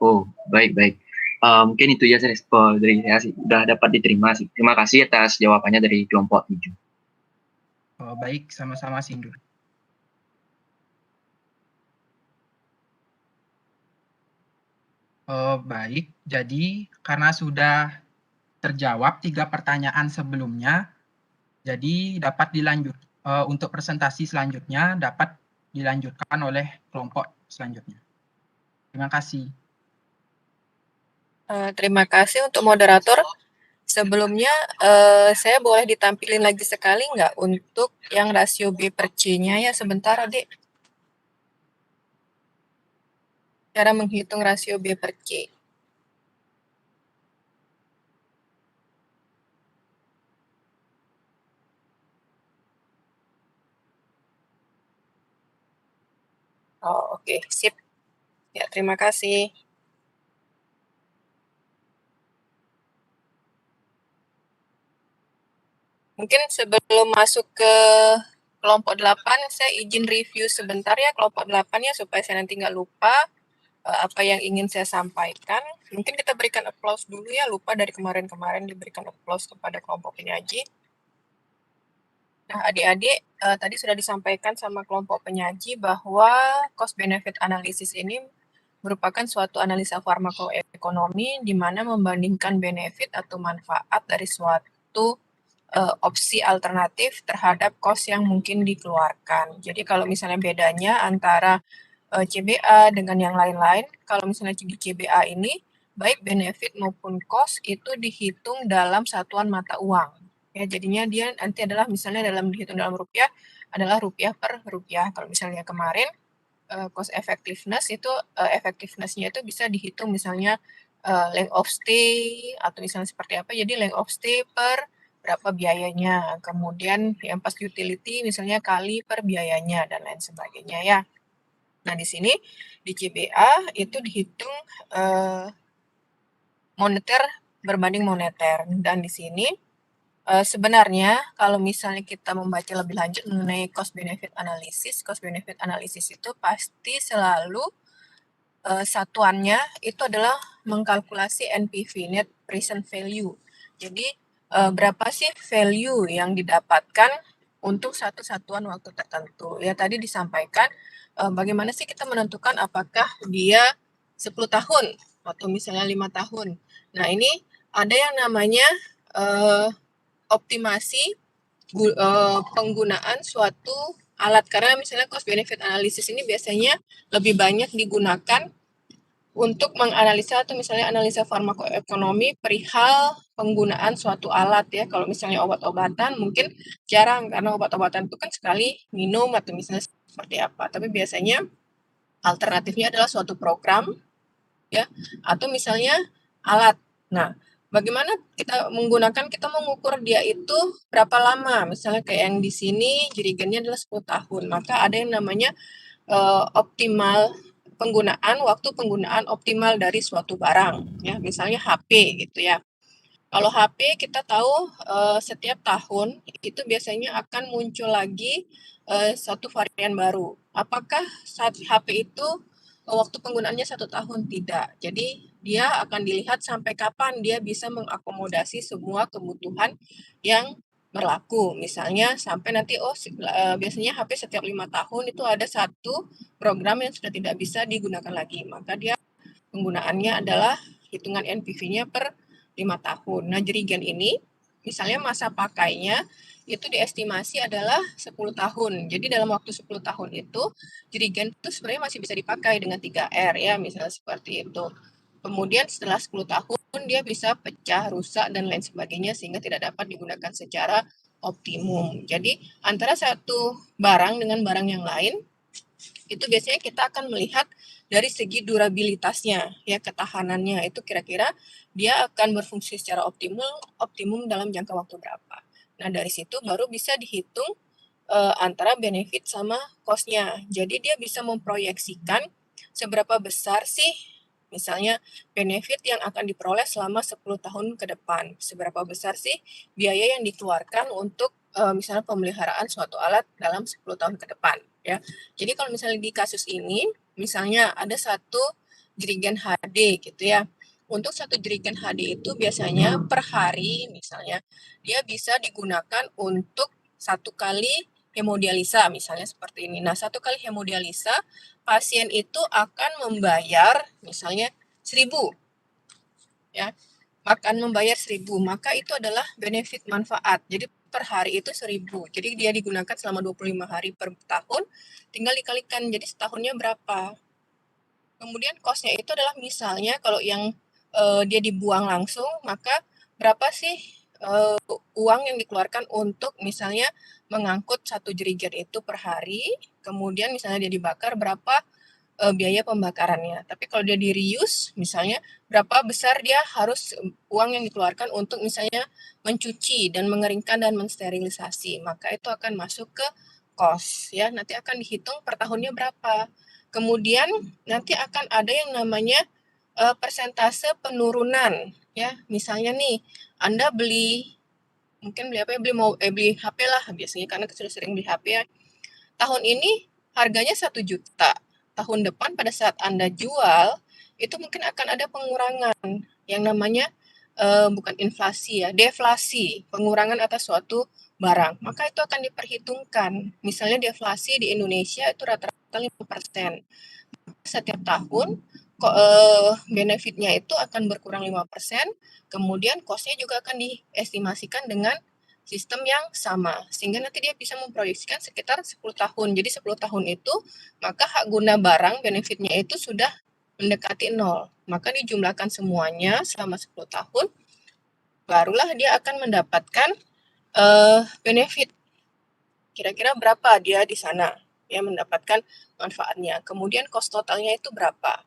Oh, baik. Mungkin itu ya dari saya sih, sudah dapat diterima sih. Terima kasih atas jawabannya dari kelompok 7. Baik, sama-sama Sindu. Baik, jadi karena sudah terjawab 3 pertanyaan sebelumnya, jadi dapat dilanjut untuk presentasi selanjutnya dapat dilanjutkan oleh kelompok selanjutnya. Terima kasih. Terima kasih untuk moderator. Sebelumnya saya boleh ditampilin lagi sekali nggak untuk yang rasio B per C-nya ya, sebentar Adik. Cara menghitung rasio B per C. Oh, oke, sip. Ya, terima kasih. Mungkin sebelum masuk ke kelompok 8, saya izin review sebentar ya kelompok 8 ya, supaya saya nanti nggak lupa. apa yang ingin saya sampaikan. Mungkin kita berikan applause dulu ya, lupa dari kemarin-kemarin diberikan applause kepada kelompok penyaji. Nah, adik-adik, tadi sudah disampaikan sama kelompok penyaji bahwa cost benefit analysis ini merupakan suatu analisa farmakoekonomi di mana membandingkan benefit atau manfaat dari suatu opsi alternatif terhadap cost yang mungkin dikeluarkan. Jadi kalau misalnya bedanya antara CBA dengan yang lain-lain, kalau misalnya di CBA ini, baik benefit maupun cost itu dihitung dalam satuan mata uang. Ya, jadinya dia nanti adalah misalnya dihitung dalam rupiah adalah rupiah per rupiah. Kalau misalnya kemarin cost effectiveness itu effectiveness-nya itu bisa dihitung misalnya length of stay atau misalnya seperti apa. Jadi length of stay per berapa biayanya. Kemudian yang pas utility misalnya kali per biayanya dan lain sebagainya ya. Nah, di sini di CBA itu dihitung moneter berbanding moneter, dan di sini sebenarnya kalau misalnya kita membaca lebih lanjut mengenai cost benefit analysis itu pasti selalu satuannya itu adalah mengkalkulasi NPV, net present value. Jadi berapa sih value yang didapatkan untuk satu satuan waktu tertentu. Ya, tadi disampaikan bagaimana sih kita menentukan apakah dia 10 tahun atau misalnya 5 tahun. Nah, ini ada yang namanya optimasi penggunaan suatu alat, karena misalnya cost benefit analysis ini biasanya lebih banyak digunakan untuk menganalisa atau misalnya analisa farmakoekonomi perihal penggunaan suatu alat ya. Kalau misalnya obat-obatan mungkin jarang, karena obat-obatan itu kan sekali minum atau misalnya seperti apa. Tapi biasanya alternatifnya adalah suatu program ya, atau misalnya alat. Nah, bagaimana kita mengukur dia itu berapa lama? Misalnya kayak yang di sini jerigennya adalah 10 tahun. Maka ada yang namanya optimal waktu penggunaan optimal dari suatu barang ya, misalnya HP gitu ya. Kalau HP kita tahu setiap tahun itu biasanya akan muncul lagi satu varian baru. Apakah saat HP itu waktu penggunaannya 1 tahun? Tidak. Jadi dia akan dilihat sampai kapan dia bisa mengakomodasi semua kebutuhan yang berlaku. Misalnya sampai nanti biasanya HP setiap 5 tahun itu ada satu program yang sudah tidak bisa digunakan lagi. Maka dia penggunaannya adalah hitungan NPV-nya per 5 tahun. Nah, jerigen ini misalnya masa pakainya itu diestimasi adalah 10 tahun. Jadi dalam waktu 10 tahun itu jerigen itu sebenarnya masih bisa dipakai dengan 3R ya, misalnya seperti itu. Kemudian setelah 10 tahun dia bisa pecah, rusak dan lain sebagainya sehingga tidak dapat digunakan secara optimum. Jadi antara satu barang dengan barang yang lain itu biasanya kita akan melihat dari segi durabilitasnya ya, ketahanannya itu kira-kira dia akan berfungsi secara optimum dalam jangka waktu berapa. Nah, dari situ baru bisa dihitung antara benefit sama cost-nya. Jadi dia bisa memproyeksikan seberapa besar sih misalnya benefit yang akan diperoleh selama 10 tahun ke depan. Seberapa besar sih biaya yang dikeluarkan untuk misalnya pemeliharaan suatu alat dalam 10 tahun ke depan ya. Jadi kalau misalnya di kasus ini misalnya ada satu jerigen HD gitu ya. Untuk satu jerigen HD itu biasanya per hari misalnya dia bisa digunakan untuk 1 kali hemodialisa misalnya seperti ini. Nah, 1 kali hemodialisa pasien itu akan membayar misalnya 1.000 ya. Akan membayar 1.000, maka itu adalah benefit manfaat. Jadi per hari itu 1.000. Jadi dia digunakan selama 25 hari per tahun, tinggal dikalikan jadi setahunnya berapa. Kemudian cost-nya itu adalah misalnya kalau yang dia dibuang langsung, maka berapa sih uang yang dikeluarkan untuk misalnya mengangkut satu jerigen itu per hari, kemudian misalnya dia dibakar berapa biaya pembakarannya. Tapi kalau dia di reuse, misalnya berapa besar dia harus uang yang dikeluarkan untuk misalnya mencuci dan mengeringkan dan mensterilisasi, maka itu akan masuk ke cost ya. Nanti akan dihitung per tahunnya berapa. Kemudian nanti akan ada yang namanya persentase penurunan ya. Misalnya nih, Anda mungkin beli apa ya, beli HP lah biasanya karena sudah sering beli HP ya. Tahun ini harganya 1 juta. tahun depan pada saat Anda jual, itu mungkin akan ada pengurangan yang namanya bukan inflasi ya, deflasi, pengurangan atas suatu barang. Maka itu akan diperhitungkan. Misalnya deflasi di Indonesia itu rata-rata 5%. Setiap tahun benefitnya itu akan berkurang 5%, kemudian cost-nya juga akan diestimasikan dengan sistem yang sama, sehingga nanti dia bisa memproyeksikan sekitar 10 tahun. Jadi 10 tahun itu, maka hak guna barang benefitnya itu sudah mendekati 0. Maka dijumlahkan semuanya selama 10 tahun, barulah dia akan mendapatkan benefit. Kira-kira berapa dia di sana ya mendapatkan manfaatnya. Kemudian cost totalnya itu berapa.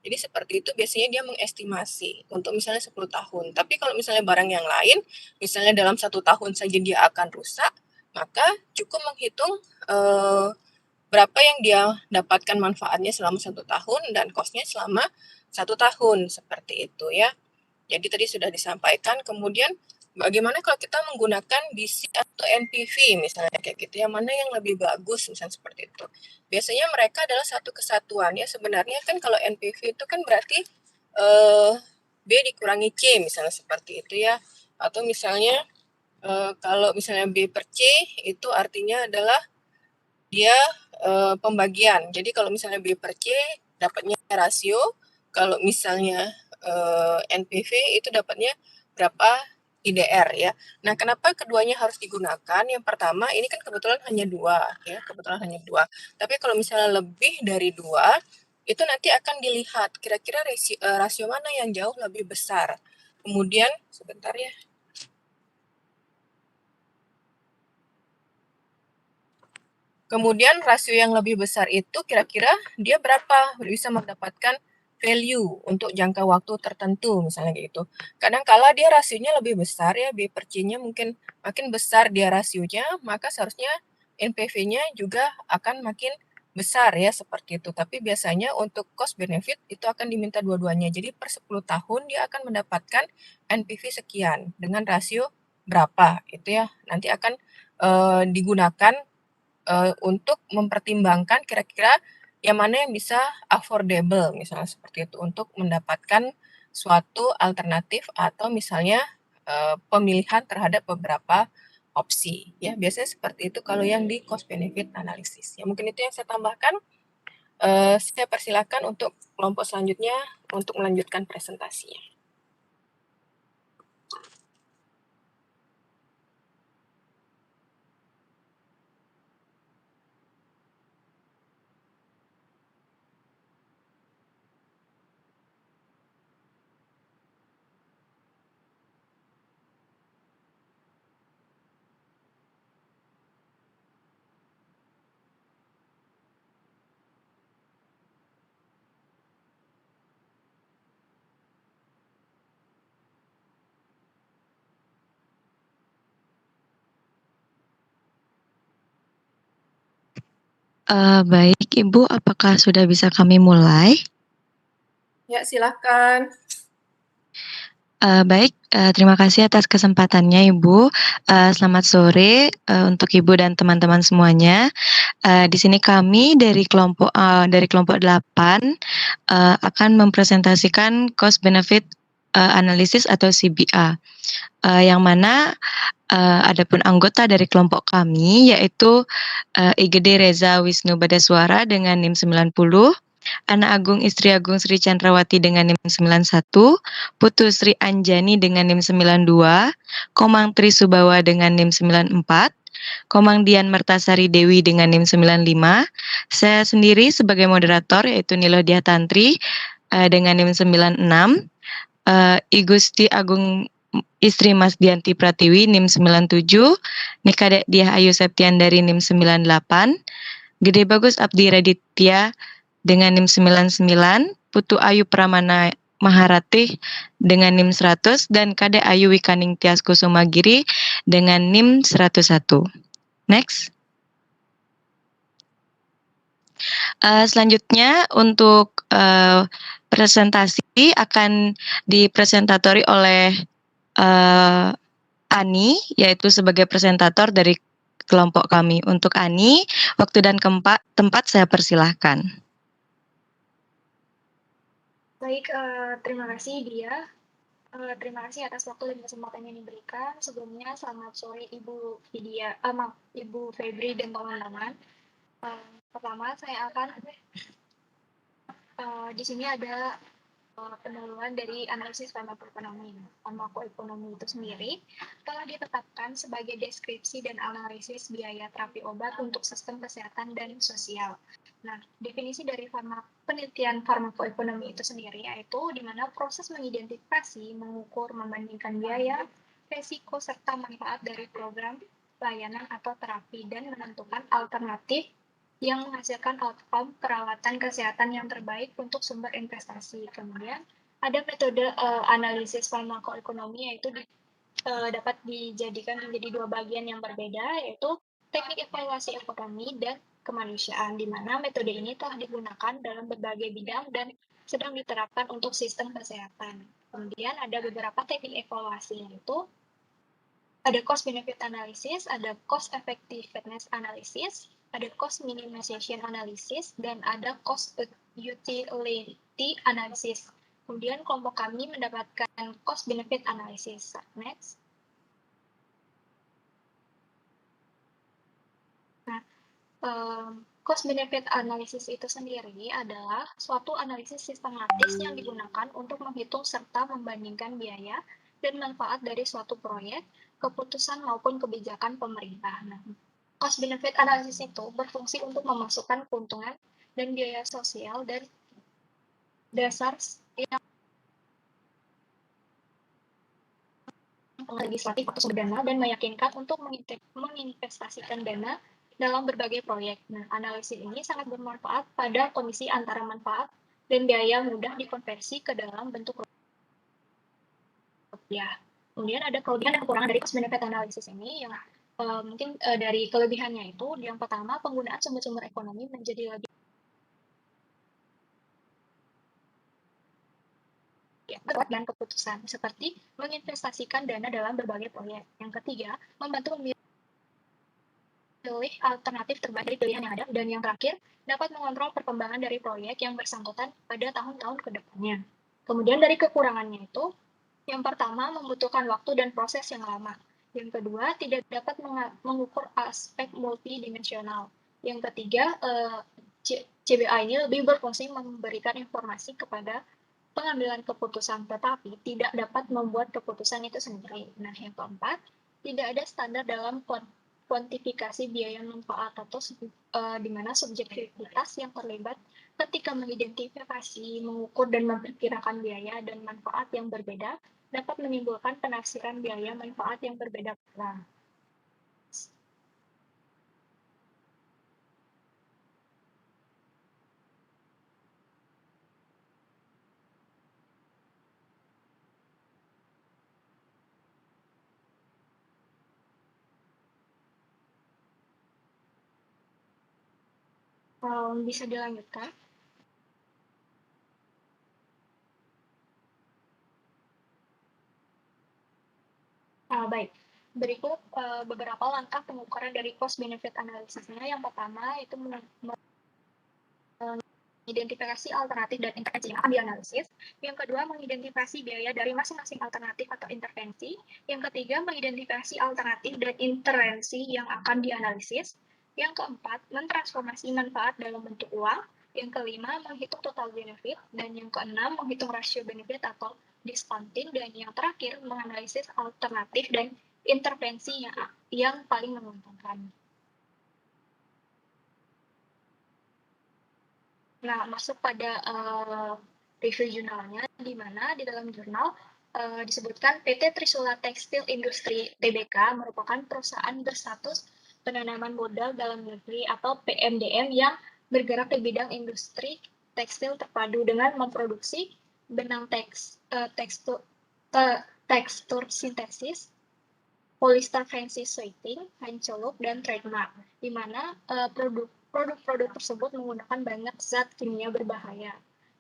Jadi seperti itu biasanya dia mengestimasi untuk misalnya 10 tahun. Tapi kalau misalnya barang yang lain, misalnya dalam 1 tahun saja dia akan rusak, maka cukup menghitung berapa yang dia dapatkan manfaatnya selama 1 tahun dan cost-nya selama 1 tahun, seperti itu ya. Jadi tadi sudah disampaikan, kemudian bagaimana kalau kita menggunakan BC atau NPV misalnya kayak gitu, yang mana yang lebih bagus misalnya seperti itu. Biasanya mereka adalah satu kesatuan ya, sebenarnya kan kalau NPV itu kan berarti B dikurangi C misalnya seperti itu ya. Atau misalnya kalau misalnya B per C itu artinya adalah dia pembagian. Jadi kalau misalnya B per C dapatnya rasio, kalau misalnya NPV itu dapatnya berapa IDR ya. Nah, kenapa keduanya harus digunakan? Yang pertama, ini kan kebetulan hanya 2 ya, kebetulan hanya 2. Tapi kalau misalnya lebih dari 2, itu nanti akan dilihat kira-kira rasio mana yang jauh lebih besar. Kemudian sebentar ya. Kemudian rasio yang lebih besar itu kira-kira dia berapa bisa mendapatkan value untuk jangka waktu tertentu misalnya gitu. Kadang-kala dia rasionya lebih besar ya, B per C-nya mungkin makin besar dia rasionya, maka seharusnya NPV-nya juga akan makin besar ya seperti itu. Tapi biasanya untuk cost benefit itu akan diminta dua-duanya. Jadi per 10 tahun dia akan mendapatkan NPV sekian dengan rasio berapa itu ya. Nanti akan digunakan untuk mempertimbangkan kira-kira yang mana yang bisa affordable misalnya seperti itu untuk mendapatkan suatu alternatif atau misalnya pemilihan terhadap beberapa opsi ya. Biasanya seperti itu kalau yang di cost benefit analysis. Ya mungkin itu yang saya tambahkan. Saya persilakan untuk kelompok selanjutnya untuk melanjutkan presentasinya. Baik Ibu, apakah sudah bisa kami mulai? Ya, silakan. Baik, terima kasih atas kesempatannya Ibu. Selamat sore untuk Ibu dan teman-teman semuanya. Di sini kami dari kelompok 8 akan mempresentasikan cost benefit analysis atau CBA, yang mana adapun anggota dari kelompok kami yaitu IGD Reza Wisnu Badaswara dengan NIM 90, Ana Agung Istri Agung Sri Chandrawati dengan NIM 91, Putu Sri Anjani dengan NIM 92, Komang Tri Subawa dengan NIM 94, Komang Dian Mertasari Dewi dengan NIM 95, saya sendiri sebagai moderator yaitu Nilo Diatantri dengan NIM 96, I Gusti Agung Istri Mas Dianti Pratiwi NIM 97, Nikadek Diah Ayu Septian dari NIM 98, Gede Bagus Abdi Raditya dengan NIM 99, Putu Ayu Pramana Maharatih dengan NIM 100, dan Kadek Ayu Wikaning Tias Kusumagiri dengan NIM 101. Next. Selanjutnya untuk presentasi akan dipresentatori oleh Ani, yaitu sebagai presentator dari kelompok kami. Untuk Ani, waktu dan tempat saya persilahkan. Baik, terima kasih Dia. Terima kasih atas waktu dan kesempatan yang diberikan. Sebelumnya selamat sore Ibu Vidya, Ibu Febri dan teman-teman. Pertama saya akan di sini ada pendahuluan dari analisis farmakoekonomi. Farmakoekonomi itu sendiri telah ditetapkan sebagai deskripsi dan analisis biaya terapi obat untuk sistem kesehatan dan sosial. Nah, definisi dari penelitian farmakoekonomi itu sendiri yaitu di mana proses mengidentifikasi, mengukur, membandingkan biaya, resiko, serta manfaat dari program, layanan, atau terapi dan menentukan alternatif yang menghasilkan outcome perawatan kesehatan yang terbaik untuk sumber investasi. Kemudian ada metode analisis farmakoekonomi yaitu dapat dijadikan menjadi dua bagian yang berbeda, yaitu teknik evaluasi ekonomi dan kemanusiaan, di mana metode ini telah digunakan dalam berbagai bidang dan sedang diterapkan untuk sistem kesehatan. Kemudian ada beberapa teknik evaluasi, yaitu ada cost benefit analysis, ada cost effectiveness analysis, ada cost minimization analysis, dan ada cost utility analysis. Kemudian kelompok kami mendapatkan cost benefit analysis. Next. Nah, cost benefit analysis itu sendiri adalah suatu analisis sistematis yang digunakan untuk menghitung serta membandingkan biaya dan manfaat dari suatu proyek, keputusan maupun kebijakan pemerintah. Nah, cost benefit analysis itu berfungsi untuk memasukkan keuntungan dan biaya sosial dari dasar yang legislatif atau sumber dana dan meyakinkan untuk menginvestasikan dana dalam berbagai proyek. Nah, analisis ini sangat bermanfaat pada kondisi antara manfaat dan biaya mudah dikonversi ke dalam bentuk rupiah. Kemudian ada kelebihan dan kekurangan dari cost benefit analysis ini yang mungkin dari kelebihannya itu yang pertama penggunaan sumber-sumber ekonomi menjadi lebih dan keputusan seperti menginvestasikan dana dalam berbagai proyek. Yang ketiga, membantu memilih alternatif terbaik dari pilihan yang ada, dan yang terakhir dapat mengontrol perkembangan dari proyek yang bersangkutan pada tahun-tahun ke depannya. Kemudian dari kekurangannya itu, yang pertama membutuhkan waktu dan proses yang lama. Yang kedua, tidak dapat mengukur aspek multidimensional. Yang ketiga, CBA ini lebih berfungsi memberikan informasi kepada pengambilan keputusan, tetapi tidak dapat membuat keputusan itu sendiri. Nah, yang keempat, tidak ada standar dalam kuantifikasi biaya manfaat atau di mana subjektivitas yang terlibat ketika mengidentifikasi, mengukur, dan memperkirakan biaya dan manfaat yang berbeda dapat menimbulkan penafsiran biaya manfaat yang berbeda pula. Bisa dilanjutkan. Baik, berikut beberapa langkah pengukuran dari cost benefit analisisnya. Yang pertama itu mengidentifikasi alternatif dan intervensi yang akan dianalisis. Yang kedua, mengidentifikasi biaya dari masing-masing alternatif atau intervensi. Yang ketiga, mengidentifikasi alternatif dan intervensi yang akan dianalisis. Yang keempat, mentransformasi manfaat dalam bentuk uang. Yang kelima, menghitung total benefit. Dan yang keenam, menghitung rasio benefit atau discounting. Dan yang terakhir, menganalisis alternatif dan intervensi yang paling menguntungkan. Nah, masuk pada review jurnalnya, di mana di dalam jurnal disebutkan PT Trisula Tekstil Industri Tbk merupakan perusahaan berstatus penanaman modal dalam negeri atau PMDM yang bergerak di bidang industri tekstil terpadu dengan memproduksi benang tekstur sintesis, polyester fancy sweating, hand celup, dan trademark, di mana produk-produk tersebut menggunakan banyak zat kimia berbahaya.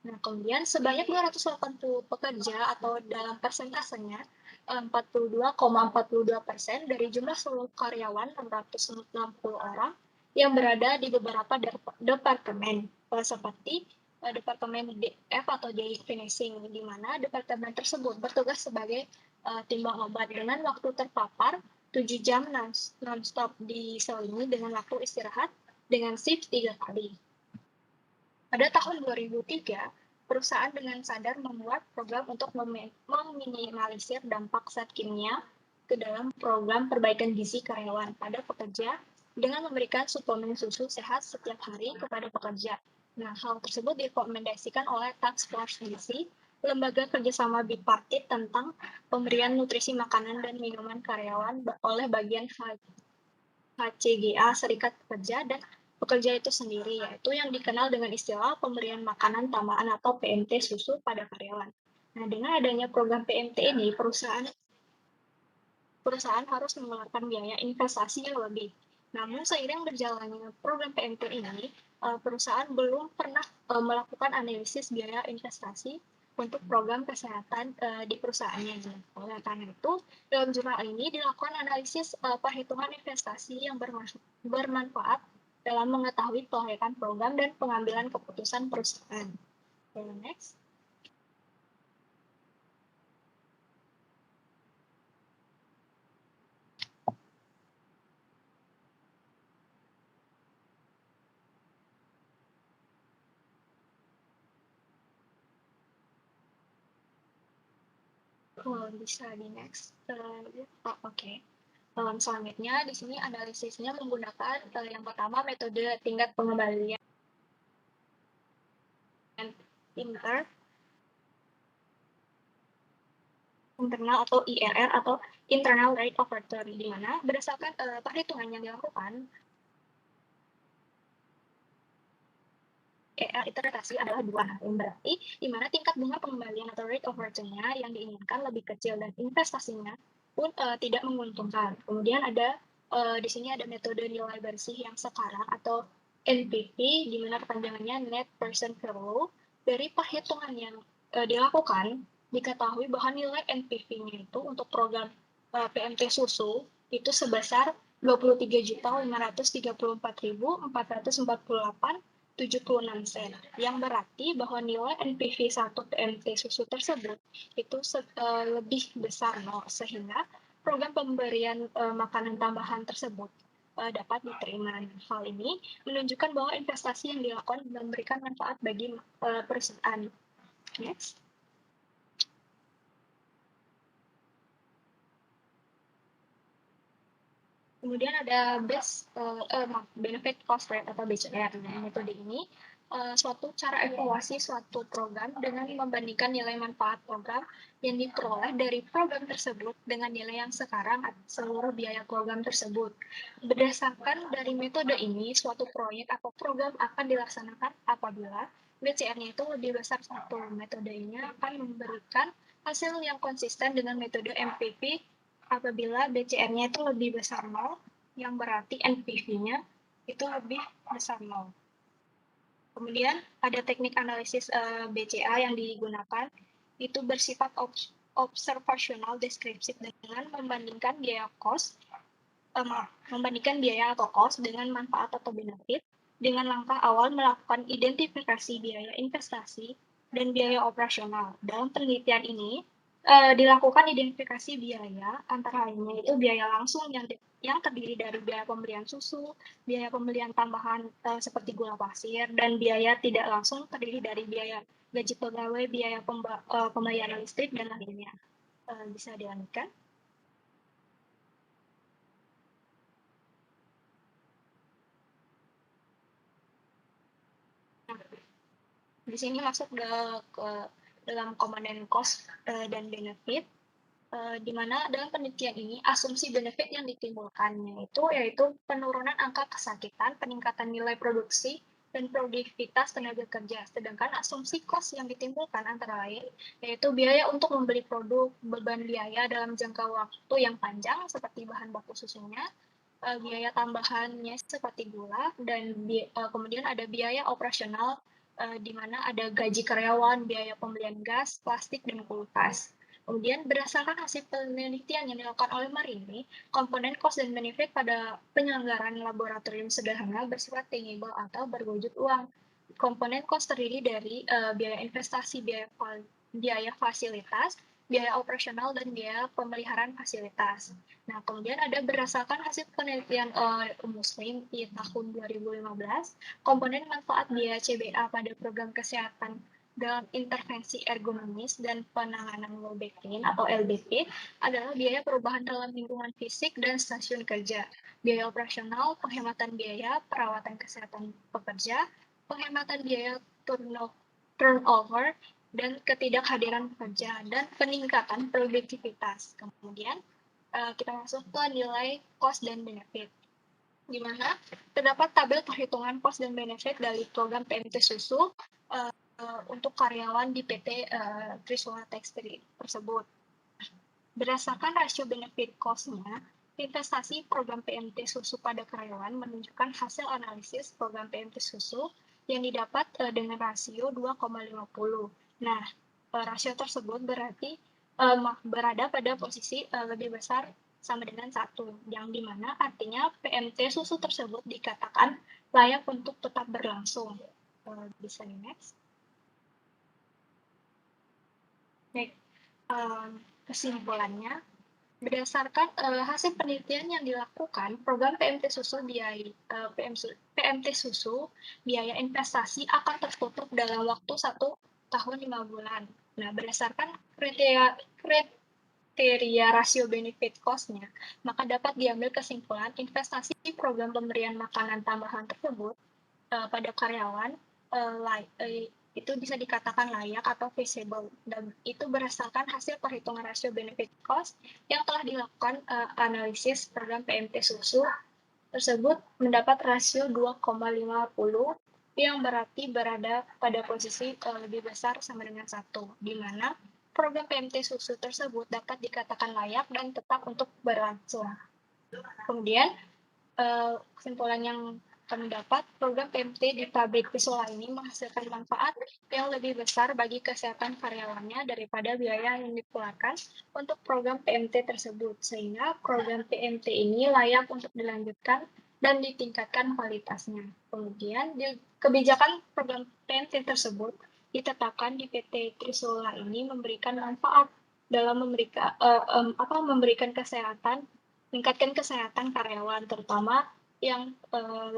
Nah, kemudian sebanyak 280 pekerja atau dalam persentasenya 42,42% dari jumlah seluruh karyawan 660 orang yang berada di beberapa departemen seperti Departemen DF atau Day Finishing, di mana departemen tersebut bertugas sebagai timbang obat dengan waktu terpapar 7 jam non-stop diselingi dengan waktu istirahat dengan shift 3 kali. Pada tahun 2003, perusahaan dengan sadar membuat program untuk meminimalisir dampak zat kimia ke dalam program perbaikan gizi karyawan pada pekerja dengan memberikan suplemen susu sehat setiap hari kepada pekerja. Nah, hal tersebut direkomendasikan oleh Task Force Gizi, lembaga kerjasama bipartit tentang pemberian nutrisi makanan dan minuman karyawan oleh bagian HCGA Serikat Pekerja dan pekerja itu sendiri, yaitu yang dikenal dengan istilah pemberian makanan tambahan atau PMT susu pada karyawan. Nah, dengan adanya program PMT ini, perusahaan harus mengeluarkan biaya investasi yang lebih. Namun, seiring berjalannya program PMT ini, perusahaan belum pernah melakukan analisis biaya investasi untuk program kesehatan di perusahaannya. Oleh karena itu, dalam jurnal ini dilakukan analisis perhitungan investasi yang bermanfaat dalam mengetahui kelayakan program dan pengambilan keputusan perusahaan. Next. Bisa di next. Oke. Selanjutnya di sini analisisnya menggunakan yang pertama metode tingkat pengembalian internal atau IRR atau internal rate of return, di mana berdasarkan perhitungan yang dilakukan interpretasi adalah 2, yang berarti di mana tingkat bunga pengembalian atau rate of return-nya yang diinginkan lebih kecil dan investasinya pun tidak menguntungkan. Kemudian ada di sini ada metode nilai bersih yang sekarang atau NPV, di mana kepanjangannya Net Present Value. Dari perhitungan yang dilakukan, diketahui bahwa nilai NPV-nya itu untuk program PMT susu itu sebesar 23.534.448 76 sen, yang berarti bahwa nilai NPV 1 PMT susu tersebut itu lebih besar, sehingga program pemberian makanan tambahan tersebut dapat diterima. Hal ini menunjukkan bahwa investasi yang dilakukan memberikan manfaat bagi perusahaan. Next. Kemudian ada benefit cost rate atau BCR. Metode ini suatu cara evaluasi suatu program dengan membandingkan nilai manfaat program yang diperoleh dari program tersebut dengan nilai yang sekarang seluruh biaya program tersebut. Berdasarkan dari metode ini, suatu proyek atau program akan dilaksanakan apabila BCR-nya itu lebih besar 1. Metode ini akan memberikan hasil yang konsisten dengan metode MPV apabila BCR-nya itu lebih besar 0, yang berarti NPV-nya itu lebih besar 0. Kemudian ada teknik analisis BCA yang digunakan, itu bersifat observational descriptive dengan membandingkan biaya atau cost dengan manfaat atau benefit, dengan langkah awal melakukan identifikasi biaya investasi dan biaya operasional. Dalam penelitian ini, dilakukan identifikasi biaya, antara lainnya itu biaya langsung yang terdiri dari biaya pembelian susu, biaya pembelian tambahan seperti gula pasir, dan biaya tidak langsung terdiri dari biaya gaji pegawai, biaya pembayaran listrik, dan lainnya. Bisa dilanjutkan. Di sini masuk ke dalam komponen cost dan benefit, di mana dalam penelitian ini asumsi benefit yang ditimbulkannya yaitu penurunan angka kesakitan, peningkatan nilai produksi, dan produktivitas tenaga kerja. Sedangkan asumsi cost yang ditimbulkan antara lain yaitu biaya untuk membeli produk, beban biaya dalam jangka waktu yang panjang seperti bahan baku susunya, biaya tambahannya seperti gula, dan kemudian ada biaya operasional di mana ada gaji karyawan, biaya pembelian gas, plastik, dan kulkas. Kemudian berdasarkan hasil penelitian yang dilakukan oleh Marini, komponen cost dan benefit pada penyelenggaraan laboratorium sederhana bersifat tangible atau berwujud uang. komponen cost terdiri dari biaya investasi, biaya fasilitas, biaya operasional, dan biaya pemeliharaan fasilitas. Nah, kemudian ada berdasarkan hasil penelitian Muslim di tahun 2015, komponen manfaat biaya CBA pada program kesehatan dalam intervensi ergonomis dan penanganan well-being atau LBP adalah biaya perubahan dalam lingkungan fisik dan stasiun kerja, biaya operasional, penghematan biaya, perawatan kesehatan pekerja, penghematan biaya turnover, dan ketidakhadiran pekerja, dan peningkatan produktivitas. Kemudian kita masuk ke nilai cost dan benefit, di mana terdapat tabel perhitungan cost dan benefit dari program PMT Susu untuk karyawan di PT Trisula Tekstil tersebut. Berdasarkan rasio benefit cost-nya, investasi program PMT Susu pada karyawan menunjukkan hasil analisis program PMT Susu yang didapat dengan rasio 2,50. Nah, rasio tersebut berarti berada pada posisi lebih besar sama dengan 1, yang dimana artinya PMT Susu tersebut dikatakan layak untuk tetap berlangsung. Bisa di next. Baik, kesimpulannya, berdasarkan hasil penelitian yang dilakukan, program PMT Susu biaya investasi akan tertutup dalam waktu 1 tahun 5 bulan. Nah, berdasarkan kriteria rasio benefit cost-nya, maka dapat diambil kesimpulan investasi program pemberian makanan tambahan tersebut pada karyawan itu bisa dikatakan layak atau feasible, dan itu berdasarkan hasil perhitungan rasio benefit cost yang telah dilakukan analisis program PMT Susu tersebut mendapat rasio 2,50 yang berarti berada pada posisi lebih besar sama dengan 1, di mana program PMT Susu tersebut dapat dikatakan layak dan tetap untuk berlangsung. Kemudian kesimpulan yang kami dapat, program PMT di pabrik Trisula ini menghasilkan manfaat yang lebih besar bagi kesehatan karyawannya daripada biaya yang dikeluarkan untuk program PMT tersebut, sehingga program PMT ini layak untuk dilanjutkan dan ditingkatkan kualitasnya. Kemudian, kebijakan program PMT tersebut ditetapkan di PT Trisula ini memberikan manfaat dalam memberikan kesehatan, meningkatkan kesehatan karyawan, terutama yang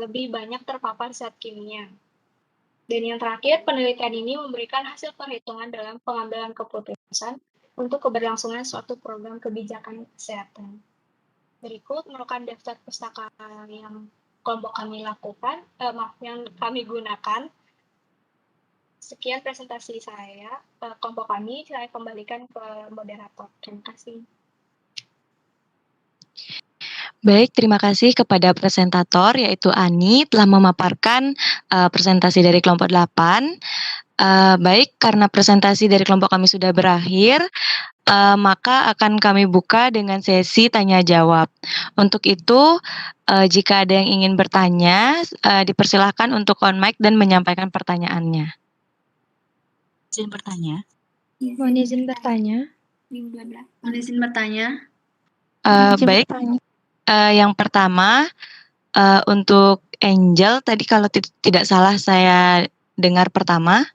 lebih banyak terpapar zat kimia. Dan yang terakhir, penelitian ini memberikan hasil perhitungan dalam pengambilan keputusan untuk keberlangsungan suatu program kebijakan kesehatan. Berikut merupakan daftar pustaka yang kelompok kami lakukan, yang kami gunakan. Sekian presentasi saya, kelompok kami. Saya kembalikan ke moderator. Terima kasih. Baik, terima kasih kepada presentator yaitu Ani telah memaparkan presentasi dari kelompok 8. Baik, karena presentasi dari kelompok kami sudah berakhir, maka akan kami buka dengan sesi tanya jawab. Untuk itu, jika ada yang ingin bertanya, dipersilahkan untuk on mic dan menyampaikan pertanyaannya. Izin bertanya. Mohon izin bertanya. Mohon izin bertanya. Baik. Yang pertama, untuk Angel, tadi kalau tidak salah saya dengar pertama.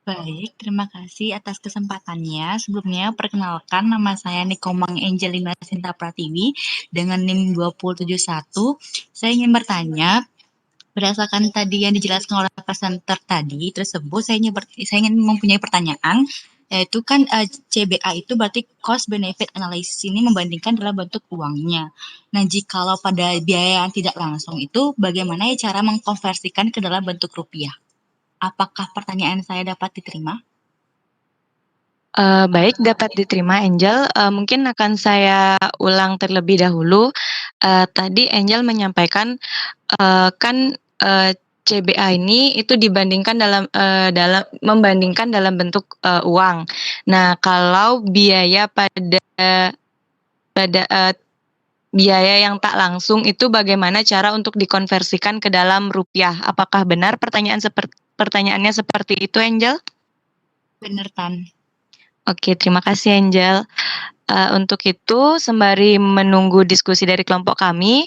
Baik, terima kasih atas kesempatannya. Sebelumnya, perkenalkan nama saya Nikomang Angelina Sinta Pratiwi dengan NIM 2071. Saya ingin bertanya, berdasarkan tadi yang dijelaskan oleh presenter tadi tersebut, saya ingin mempunyai pertanyaan, yaitu kan CBA itu berarti cost benefit analysis ini membandingkan dalam bentuk uangnya. Nah, jikalau pada biaya yang tidak langsung itu, bagaimana ya cara mengkonversikan ke dalam bentuk rupiah? Apakah pertanyaan saya dapat diterima? Baik, dapat diterima Angel. Mungkin akan saya ulang terlebih dahulu. Tadi Angel menyampaikan kan CBA ini itu dibandingkan membandingkan dalam bentuk uang. Nah, kalau biaya pada biaya yang tak langsung itu bagaimana cara untuk dikonversikan ke dalam rupiah? Apakah benar pertanyaannya seperti itu, Angel? Benar, Tan. Oke, terima kasih Angel. Untuk itu, sembari menunggu diskusi dari kelompok kami,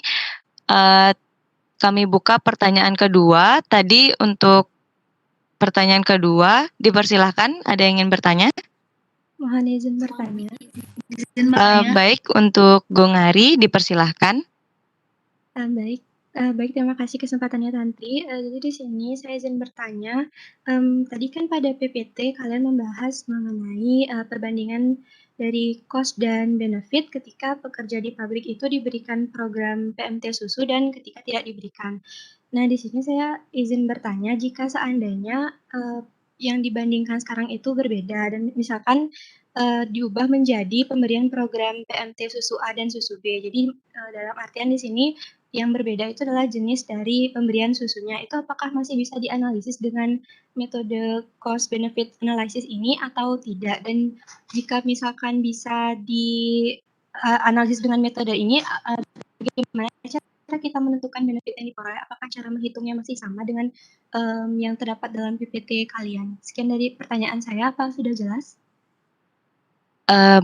kami buka pertanyaan kedua. Tadi untuk pertanyaan kedua, dipersilahkan. Ada yang ingin bertanya? Mohon izin bertanya. Baik, untuk Gongari, dipersilahkan. Baik, terima kasih kesempatannya Tantri. Jadi di sini saya izin bertanya, tadi kan pada PPT kalian membahas mengenai perbandingan dari cost dan benefit ketika pekerja di pabrik itu diberikan program PMT susu dan ketika tidak diberikan. Nah, di sini saya izin bertanya jika seandainya yang dibandingkan sekarang itu berbeda dan misalkan diubah menjadi pemberian program PMT susu A dan susu B. Jadi dalam artian di sini yang berbeda itu adalah jenis dari pemberian susunya. Itu apakah masih bisa dianalisis dengan metode cost benefit analysis ini atau tidak? Dan jika misalkan bisa dianalisis dengan metode ini, bagaimana cara kita menentukan benefit yang diperoleh? Apakah cara menghitungnya masih sama dengan yang terdapat dalam PPT kalian? Sekian dari pertanyaan saya, apa sudah jelas?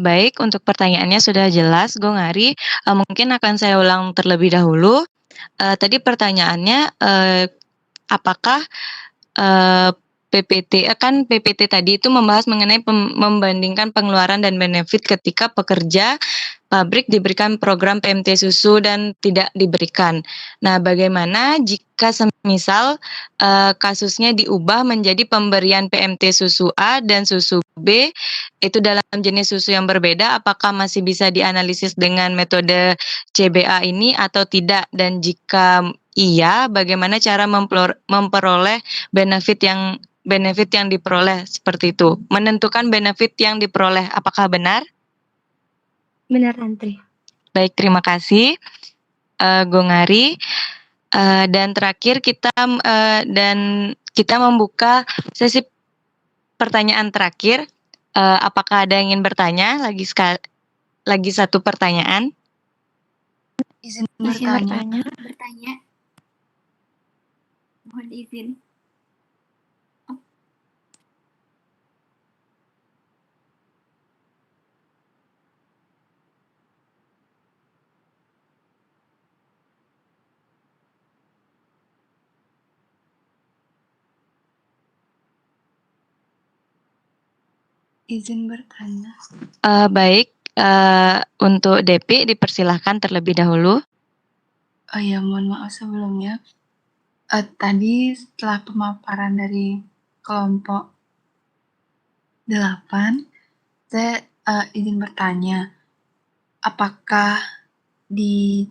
Baik, untuk pertanyaannya sudah jelas, Gongari. Mungkin akan saya ulang terlebih dahulu. Tadi pertanyaannya, apakah PPT kan PPT tadi itu membahas mengenai membandingkan pengeluaran dan benefit ketika pekerja pabrik diberikan program PMT susu dan tidak diberikan. Nah, bagaimana jika semisal kasusnya diubah menjadi pemberian PMT susu A dan susu B itu dalam jenis susu yang berbeda, apakah masih bisa dianalisis dengan metode CBA ini atau tidak? Dan jika iya, bagaimana cara memperoleh benefit yang diperoleh seperti itu? Menentukan benefit yang diperoleh, apakah benar? Benar, Tantri. Baik, terima kasih, Gongari. Dan terakhir kita membuka sesi pertanyaan terakhir. Apakah ada yang ingin bertanya? Lagi satu pertanyaan. Izin bertanya. Mohon izin. Izin bertanya. Baik, untuk Depi dipersilahkan terlebih dahulu. Oh ya, mohon maaf sebelumnya. Tadi setelah pemaparan dari kelompok 8, saya izin bertanya, apakah di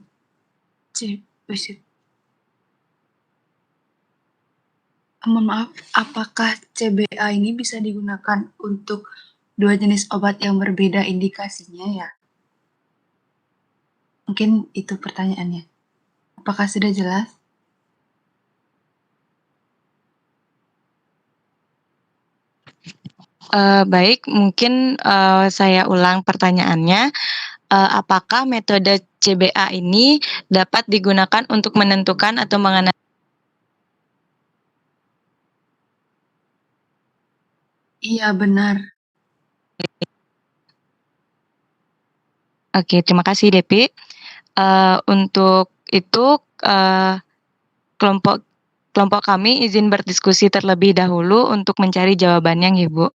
mohon maaf, apakah CBA ini bisa digunakan untuk dua jenis obat yang berbeda indikasinya ya? Mungkin itu pertanyaannya. Apakah sudah jelas? Baik, mungkin saya ulang pertanyaannya. Apakah metode CBA ini dapat digunakan untuk menentukan atau mengenai? Iya, benar. Oke, terima kasih Depi. Untuk itu kelompok kami izin berdiskusi terlebih dahulu untuk mencari jawabannya, Ibu.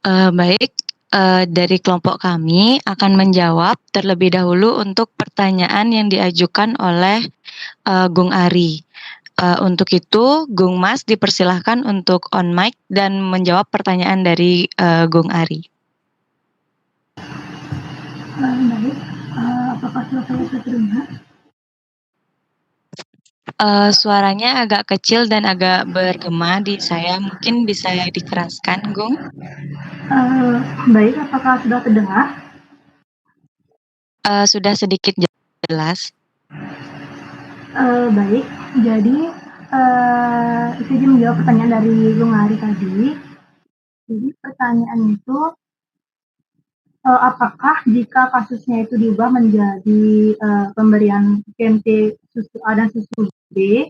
Baik, dari kelompok kami akan menjawab terlebih dahulu untuk pertanyaan yang diajukan oleh, Gung Ari. Untuk itu, Gung Mas dipersilahkan untuk on mic dan menjawab pertanyaan dari, Gung Ari. Baik, apakah suara saya terdengar? Suaranya agak kecil dan agak bergema di saya, mungkin bisa dikeraskan, Gung? Baik, apakah sudah terdengar? Sudah sedikit jelas. Baik, jadi saya ingin menjawab pertanyaan dari Gung Ari tadi. Jadi pertanyaan itu, apakah jika kasusnya itu diubah menjadi pemberian PMT susu A dan susu B,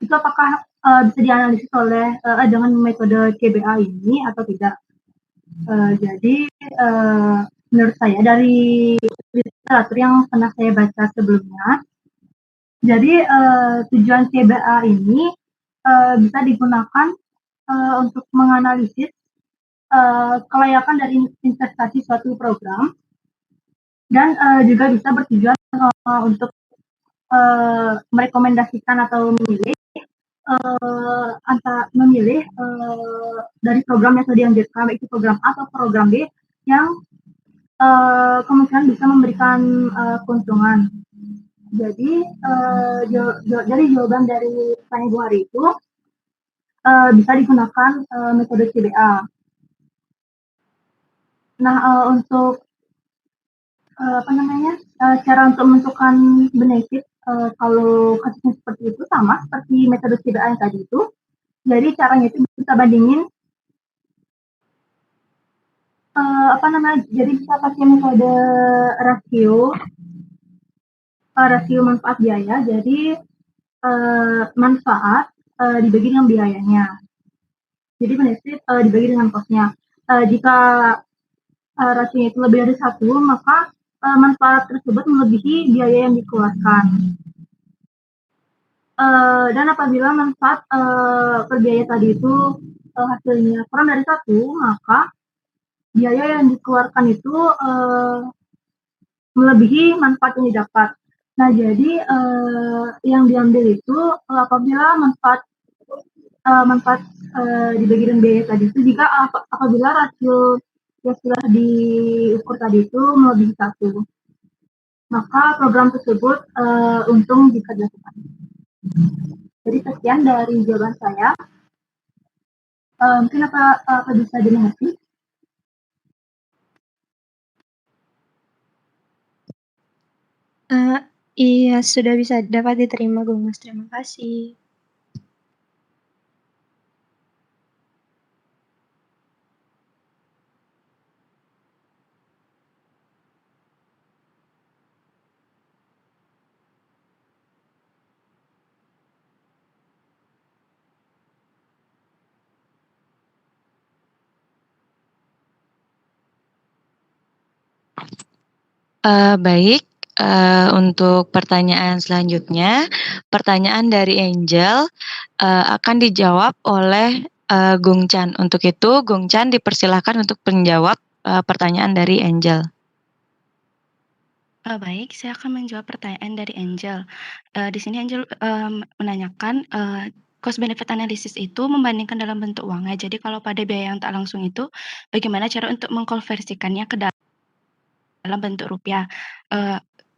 itu apakah bisa dianalisis oleh dengan metode CBA ini atau tidak? Jadi menurut saya dari literatur yang pernah saya baca sebelumnya, jadi tujuan CBA ini bisa digunakan untuk menganalisis kelayakan dari investasi suatu program dan juga bisa bertujuan untuk merekomendasikan atau memilih dari program yang sudah dianjurkan, baik itu program A atau program B yang kemungkinan bisa memberikan keuntungan. Jadi dari jawaban dari pertanyaan Bu Hari itu bisa digunakan metode CBA. Nah, untuk cara untuk menentukan benefit kalau kasusnya seperti itu sama seperti metode CBA yang tadi itu. Jadi caranya itu bisa bandingin jadi bisa pakai metode rasio manfaat biaya. Jadi manfaat dibagi dengan biayanya. Jadi benefit dibagi dengan cost-nya. Jika rasionya itu lebih dari 1, maka manfaat tersebut melebihi biaya yang dikeluarkan. Dan apabila manfaat per biaya tadi itu hasilnya kurang dari 1, maka biaya yang dikeluarkan itu melebihi manfaat yang didapat. Nah, jadi yang diambil itu apabila manfaat dibagi dengan biaya tadi itu jika apabila rasio yang sudah diukur tadi itu melebihi 1, maka program tersebut untung jika dilakukan. Jadi sekian dari jawaban saya. Mungkin apa bisa dimengerti? Iya, sudah bisa dapat diterima, Gung Mas. Terima kasih. Baik, untuk pertanyaan selanjutnya, pertanyaan dari Angel akan dijawab oleh Gung Chan. Untuk itu, Gung Chan dipersilahkan untuk menjawab pertanyaan dari Angel. Baik, saya akan menjawab pertanyaan dari Angel. Di sini Angel menanyakan cost benefit analysis itu membandingkan dalam bentuk uang ya. Jadi kalau pada biaya yang tak langsung itu, bagaimana cara untuk mengkonversikannya ke dalam bentuk rupiah?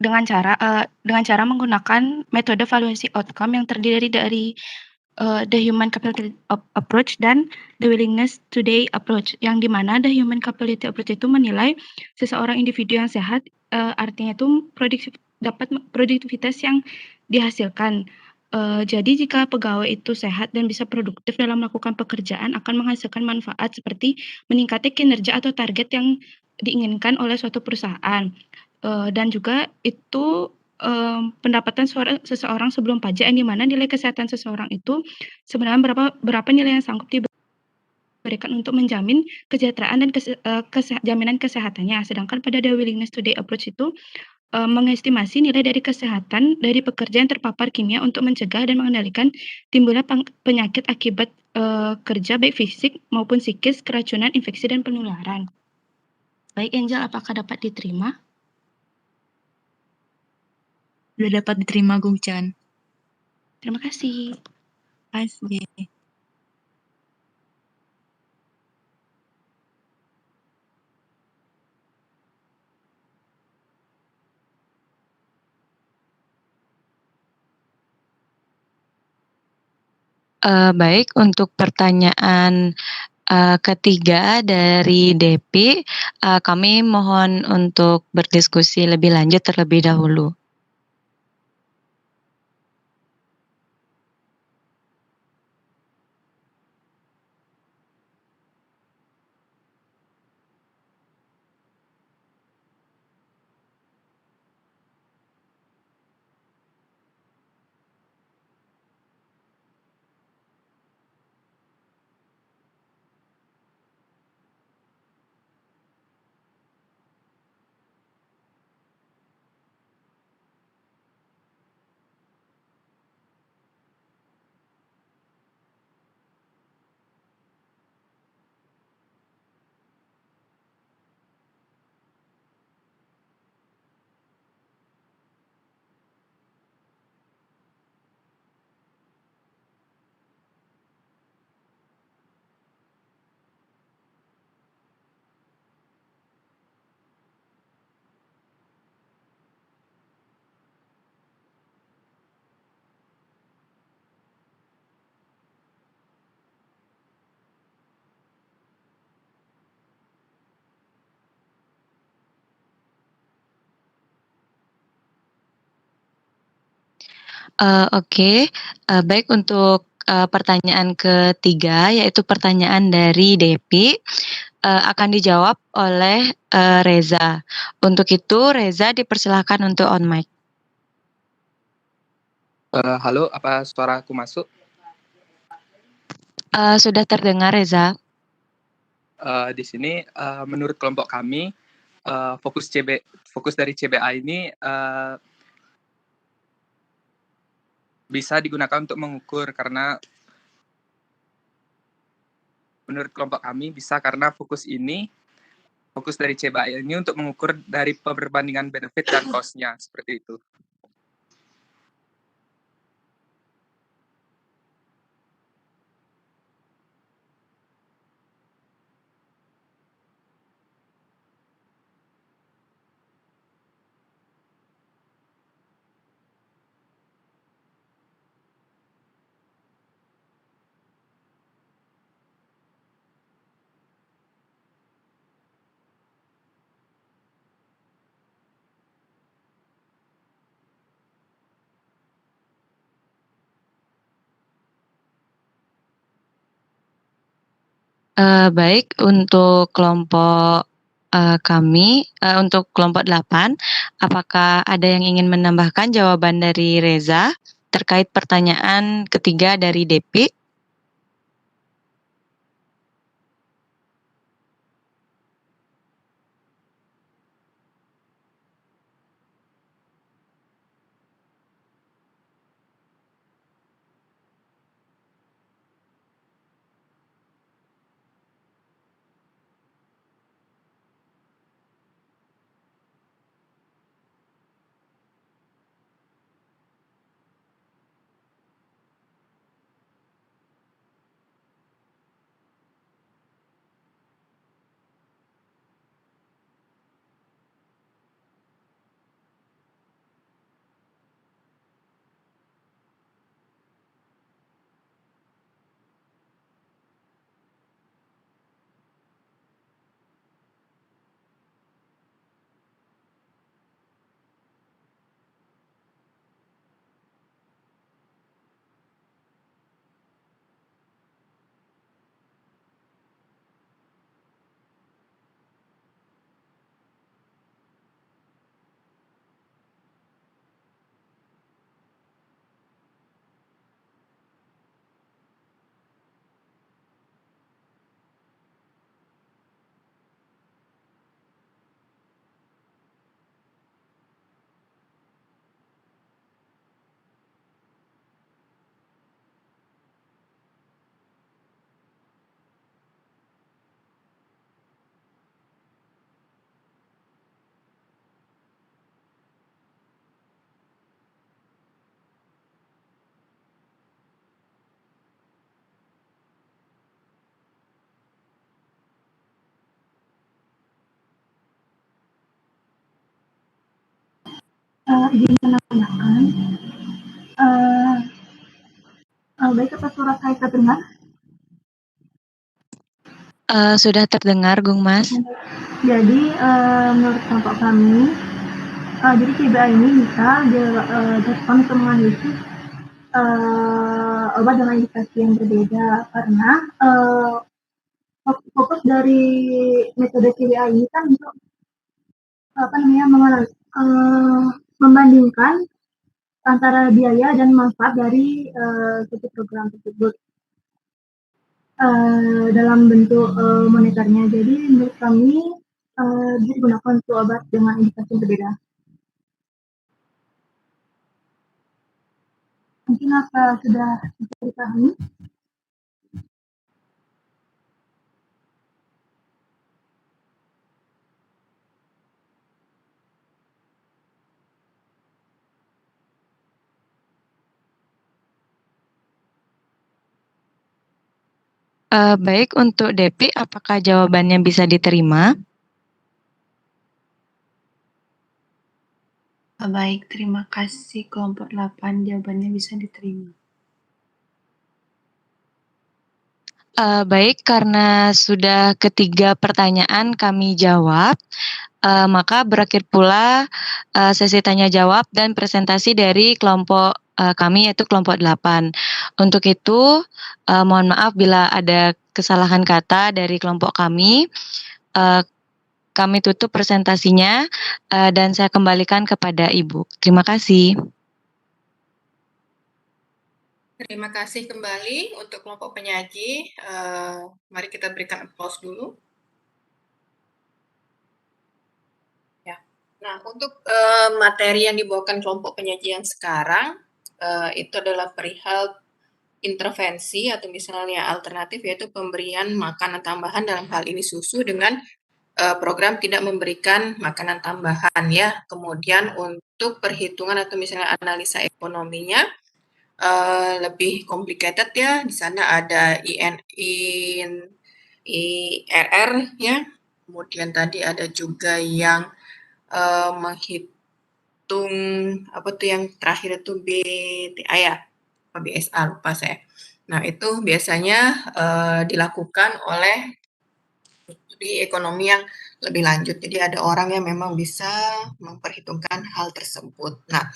Dengan cara menggunakan metode valuasi outcome yang terdiri dari the human capability approach dan the willingness today approach, yang dimana the human capability approach itu menilai seseorang individu yang sehat, artinya itu dapat produktivitas yang dihasilkan. Jadi jika pegawai itu sehat dan bisa produktif dalam melakukan pekerjaan akan menghasilkan manfaat seperti meningkatnya kinerja atau target yang diinginkan oleh suatu perusahaan. Dan juga itu pendapatan seseorang sebelum pajak, yang dimana nilai kesehatan seseorang itu sebenarnya berapa nilai yang sanggup diberikan untuk menjamin kesejahteraan dan jaminan kesehatannya. Sedangkan pada the willingness today approach itu mengestimasi nilai dari kesehatan dari pekerja yang terpapar kimia untuk mencegah dan mengendalikan timbulnya penyakit akibat kerja baik fisik maupun psikis, keracunan, infeksi, dan penularan. Baik, Angel, apakah dapat diterima? Sudah dapat diterima, Gung Chan. Terima kasih. Terima kasih. Baik, untuk pertanyaan ketiga dari Depi, kami mohon untuk berdiskusi lebih lanjut terlebih dahulu. Oke, baik untuk pertanyaan ketiga, yaitu pertanyaan dari Depi, akan dijawab oleh Reza. Untuk itu, Reza dipersilahkan untuk on mic. Halo, apa suaraku masuk? Sudah terdengar, Reza. Di sini, menurut kelompok kami, fokus dari CBA ini bisa digunakan untuk mengukur, karena menurut kelompok kami bisa karena fokus dari CBA ini untuk mengukur dari perbandingan benefit dan cost-nya, seperti itu. Baik, untuk kelompok kami, untuk kelompok 8, apakah ada yang ingin menambahkan jawaban dari Reza terkait pertanyaan ketiga dari Depi? izin menambahkan. Baik, apa suara saya terdengar? Sudah terdengar, Gung Mas. Jadi, menurut kelompok kami, jadi CBA ini bisa dilakukan untuk menganalisis obat dengan indikasi yang berbeda karena fokus dari metode CBA ini kan untuk membandingkan antara biaya dan manfaat dari suatu program tersebut dalam bentuk moneternya. Jadi menurut kami digunakan untuk obat dengan indikasi berbeda. Mungkin apa sudah bisa dipahami? Baik, untuk Depi, apakah jawabannya bisa diterima? Baik, terima kasih kelompok 8, jawabannya bisa diterima. Baik, karena sudah ketiga pertanyaan kami jawab, maka berakhir pula sesi tanya jawab dan presentasi dari kelompok kami, yaitu kelompok 8. Untuk itu, mohon maaf bila ada kesalahan kata dari kelompok kami. Kami tutup presentasinya dan saya kembalikan kepada Ibu. Terima kasih. Terima kasih kembali untuk kelompok penyaji. Mari kita berikan applause dulu. Ya. Nah, untuk materi yang dibawakan kelompok penyaji yang sekarang itu adalah perihal intervensi atau misalnya alternatif, yaitu pemberian makanan tambahan, dalam hal ini susu, dengan program tidak memberikan makanan tambahan ya. Kemudian untuk perhitungan atau misalnya analisa ekonominya lebih complicated ya. Di sana ada IRR ya. Kemudian tadi ada juga yang menghitung apa tuh yang terakhir itu BTA ya, apa BSA lupa saya. Nah, itu biasanya dilakukan oleh di ekonomi yang lebih lanjut. Jadi ada orang yang memang bisa memperhitungkan hal tersebut. Nah,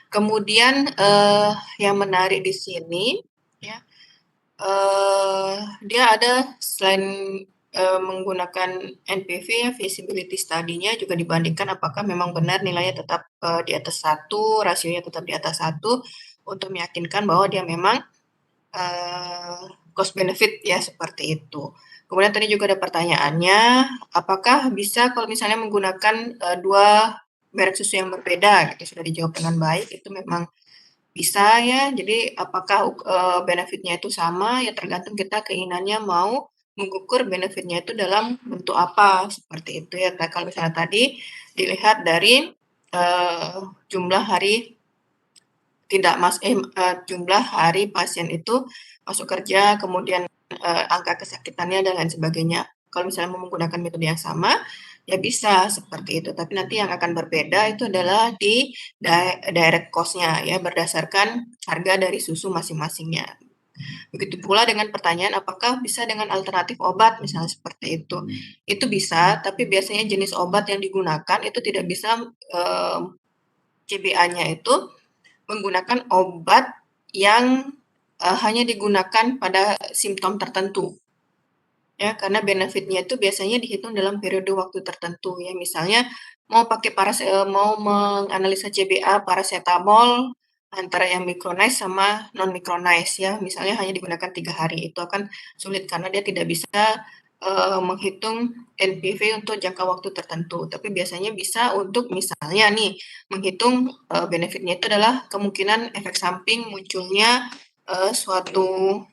kemudian yang menarik di sini ya, dia ada selain menggunakan NPV ya, feasibility study-nya juga dibandingkan apakah memang benar nilainya tetap di atas 1, rasionya tetap di atas 1, untuk meyakinkan bahwa dia memang cost benefit ya, seperti itu. Kemudian tadi juga ada pertanyaannya, apakah bisa kalau misalnya menggunakan 2 merek susu yang berbeda gitu, sudah dijawab dengan baik, itu memang bisa ya. Jadi apakah benefitnya itu sama, ya tergantung kita keinginannya mau mengukur benefitnya itu dalam bentuk apa, seperti itu ya. Nah, kalau misalnya tadi dilihat dari jumlah hari jumlah hari pasien itu masuk kerja, kemudian angka kesakitannya dan lain sebagainya. Kalau misalnya menggunakan metode yang sama, ya bisa seperti itu. Tapi nanti yang akan berbeda itu adalah di direct cost-nya ya, berdasarkan harga dari susu masing-masingnya. Begitu pula dengan pertanyaan apakah bisa dengan alternatif obat misalnya seperti itu. Itu bisa, tapi biasanya jenis obat yang digunakan itu tidak bisa CBA-nya itu menggunakan obat yang hanya digunakan pada simptom tertentu. Ya, karena benefitnya itu biasanya dihitung dalam periode waktu tertentu ya. Misalnya mau pakai mau menganalisa CBA paracetamol antara yang micronized sama non micronized ya. Misalnya hanya digunakan 3 hari, itu akan sulit karena dia tidak bisa menghitung NPV untuk jangka waktu tertentu. Tapi biasanya bisa untuk misalnya nih menghitung benefitnya itu adalah kemungkinan efek samping munculnya suatu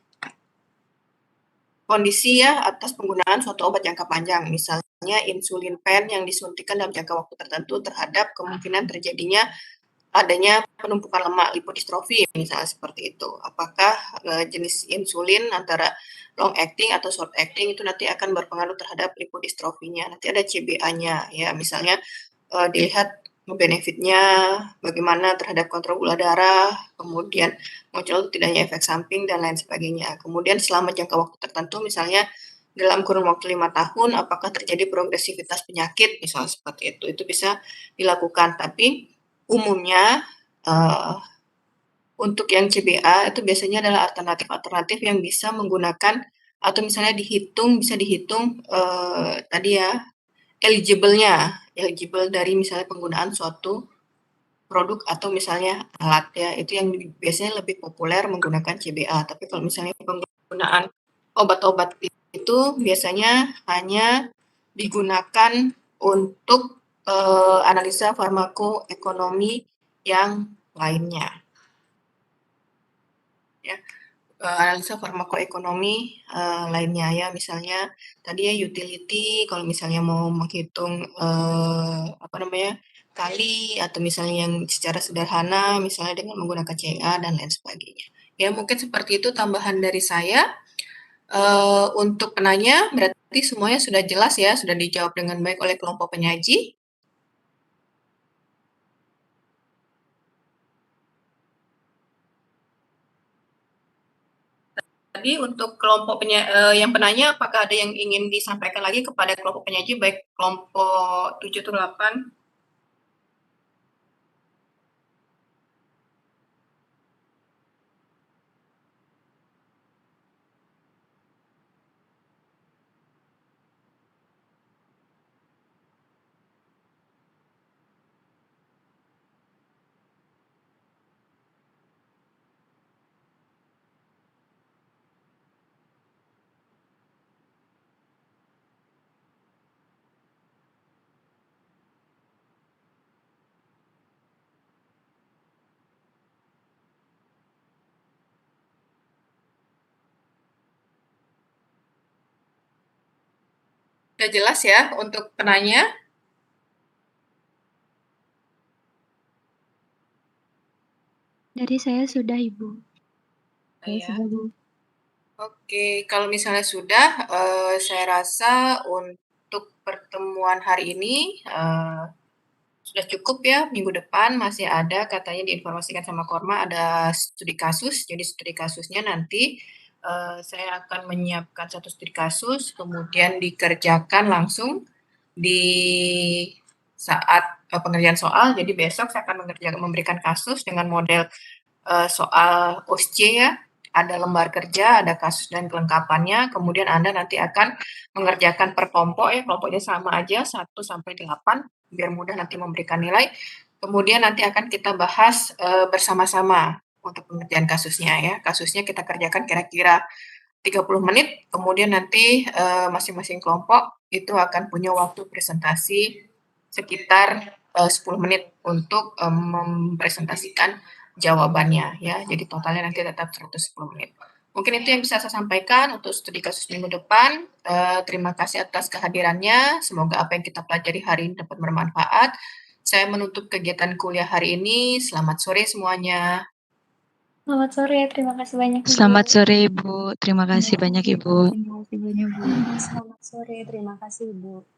kondisi ya atas penggunaan suatu obat jangka panjang, misalnya insulin pen yang disuntikan dalam jangka waktu tertentu terhadap kemungkinan terjadinya adanya penumpukan lemak lipodistrofi, misalnya seperti itu. Apakah jenis insulin antara long acting atau short acting itu nanti akan berpengaruh terhadap lipodistrofinya. Nanti ada CBA-nya ya, misalnya dilihat benefitnya, bagaimana terhadap kontrol gula darah, kemudian muncul tidaknya efek samping, dan lain sebagainya. Kemudian selama jangka waktu tertentu, misalnya dalam kurun waktu 5 tahun, apakah terjadi progresivitas penyakit, misalnya seperti itu bisa dilakukan. Tapi umumnya untuk yang CBA itu biasanya adalah alternatif-alternatif yang bisa menggunakan atau misalnya bisa dihitung tadi ya, eligible dari misalnya penggunaan suatu produk atau misalnya alat ya, itu yang biasanya lebih populer menggunakan CBA. Tapi kalau misalnya penggunaan obat-obat itu biasanya hanya digunakan untuk analisa farmakoekonomi yang lainnya. Ya, analisa farmakoekonomi lainnya ya, misalnya tadi ya utility, kalau misalnya mau menghitung kali, atau misalnya yang secara sederhana, misalnya dengan menggunakan CA dan lain sebagainya. Ya, mungkin seperti itu tambahan dari saya. Untuk penanya, berarti semuanya sudah jelas ya, sudah dijawab dengan baik oleh kelompok penyaji. Tadi untuk kelompok yang penanya, apakah ada yang ingin disampaikan lagi kepada kelompok penyaji, baik kelompok 7 atau 8? Sudah jelas ya untuk penanya? Dari saya sudah, Ibu. Saya sudah, Bu. Oke, kalau misalnya sudah, saya rasa untuk pertemuan hari ini sudah cukup ya. Minggu depan masih ada, katanya diinformasikan sama Korma, ada studi kasus. Jadi studi kasusnya nanti saya akan menyiapkan satu studi kasus, kemudian dikerjakan langsung di saat pengerjaan soal. Jadi besok saya akan memberikan kasus dengan model soal OSC ya. Ada lembar kerja, ada kasus dan kelengkapannya, kemudian Anda nanti akan mengerjakan per kelompok ya, kelompoknya sama aja 1 sampai 8, biar mudah nanti memberikan nilai. Kemudian nanti akan kita bahas bersama-sama untuk pengerjaan kasusnya ya. Kasusnya kita kerjakan kira-kira 30 menit, kemudian nanti masing-masing kelompok itu akan punya waktu presentasi sekitar 10 menit untuk mempresentasikan jawabannya ya. Jadi totalnya nanti tetap 110 menit. Mungkin itu yang bisa saya sampaikan untuk studi kasus minggu depan. Terima kasih atas kehadirannya. Semoga apa yang kita pelajari hari ini dapat bermanfaat. Saya menutup kegiatan kuliah hari ini. Selamat sore semuanya. Selamat sore, terima kasih banyak, Ibu. Selamat sore, Ibu. Terima kasih banyak, Ibu. Selamat sore, terima kasih, Ibu.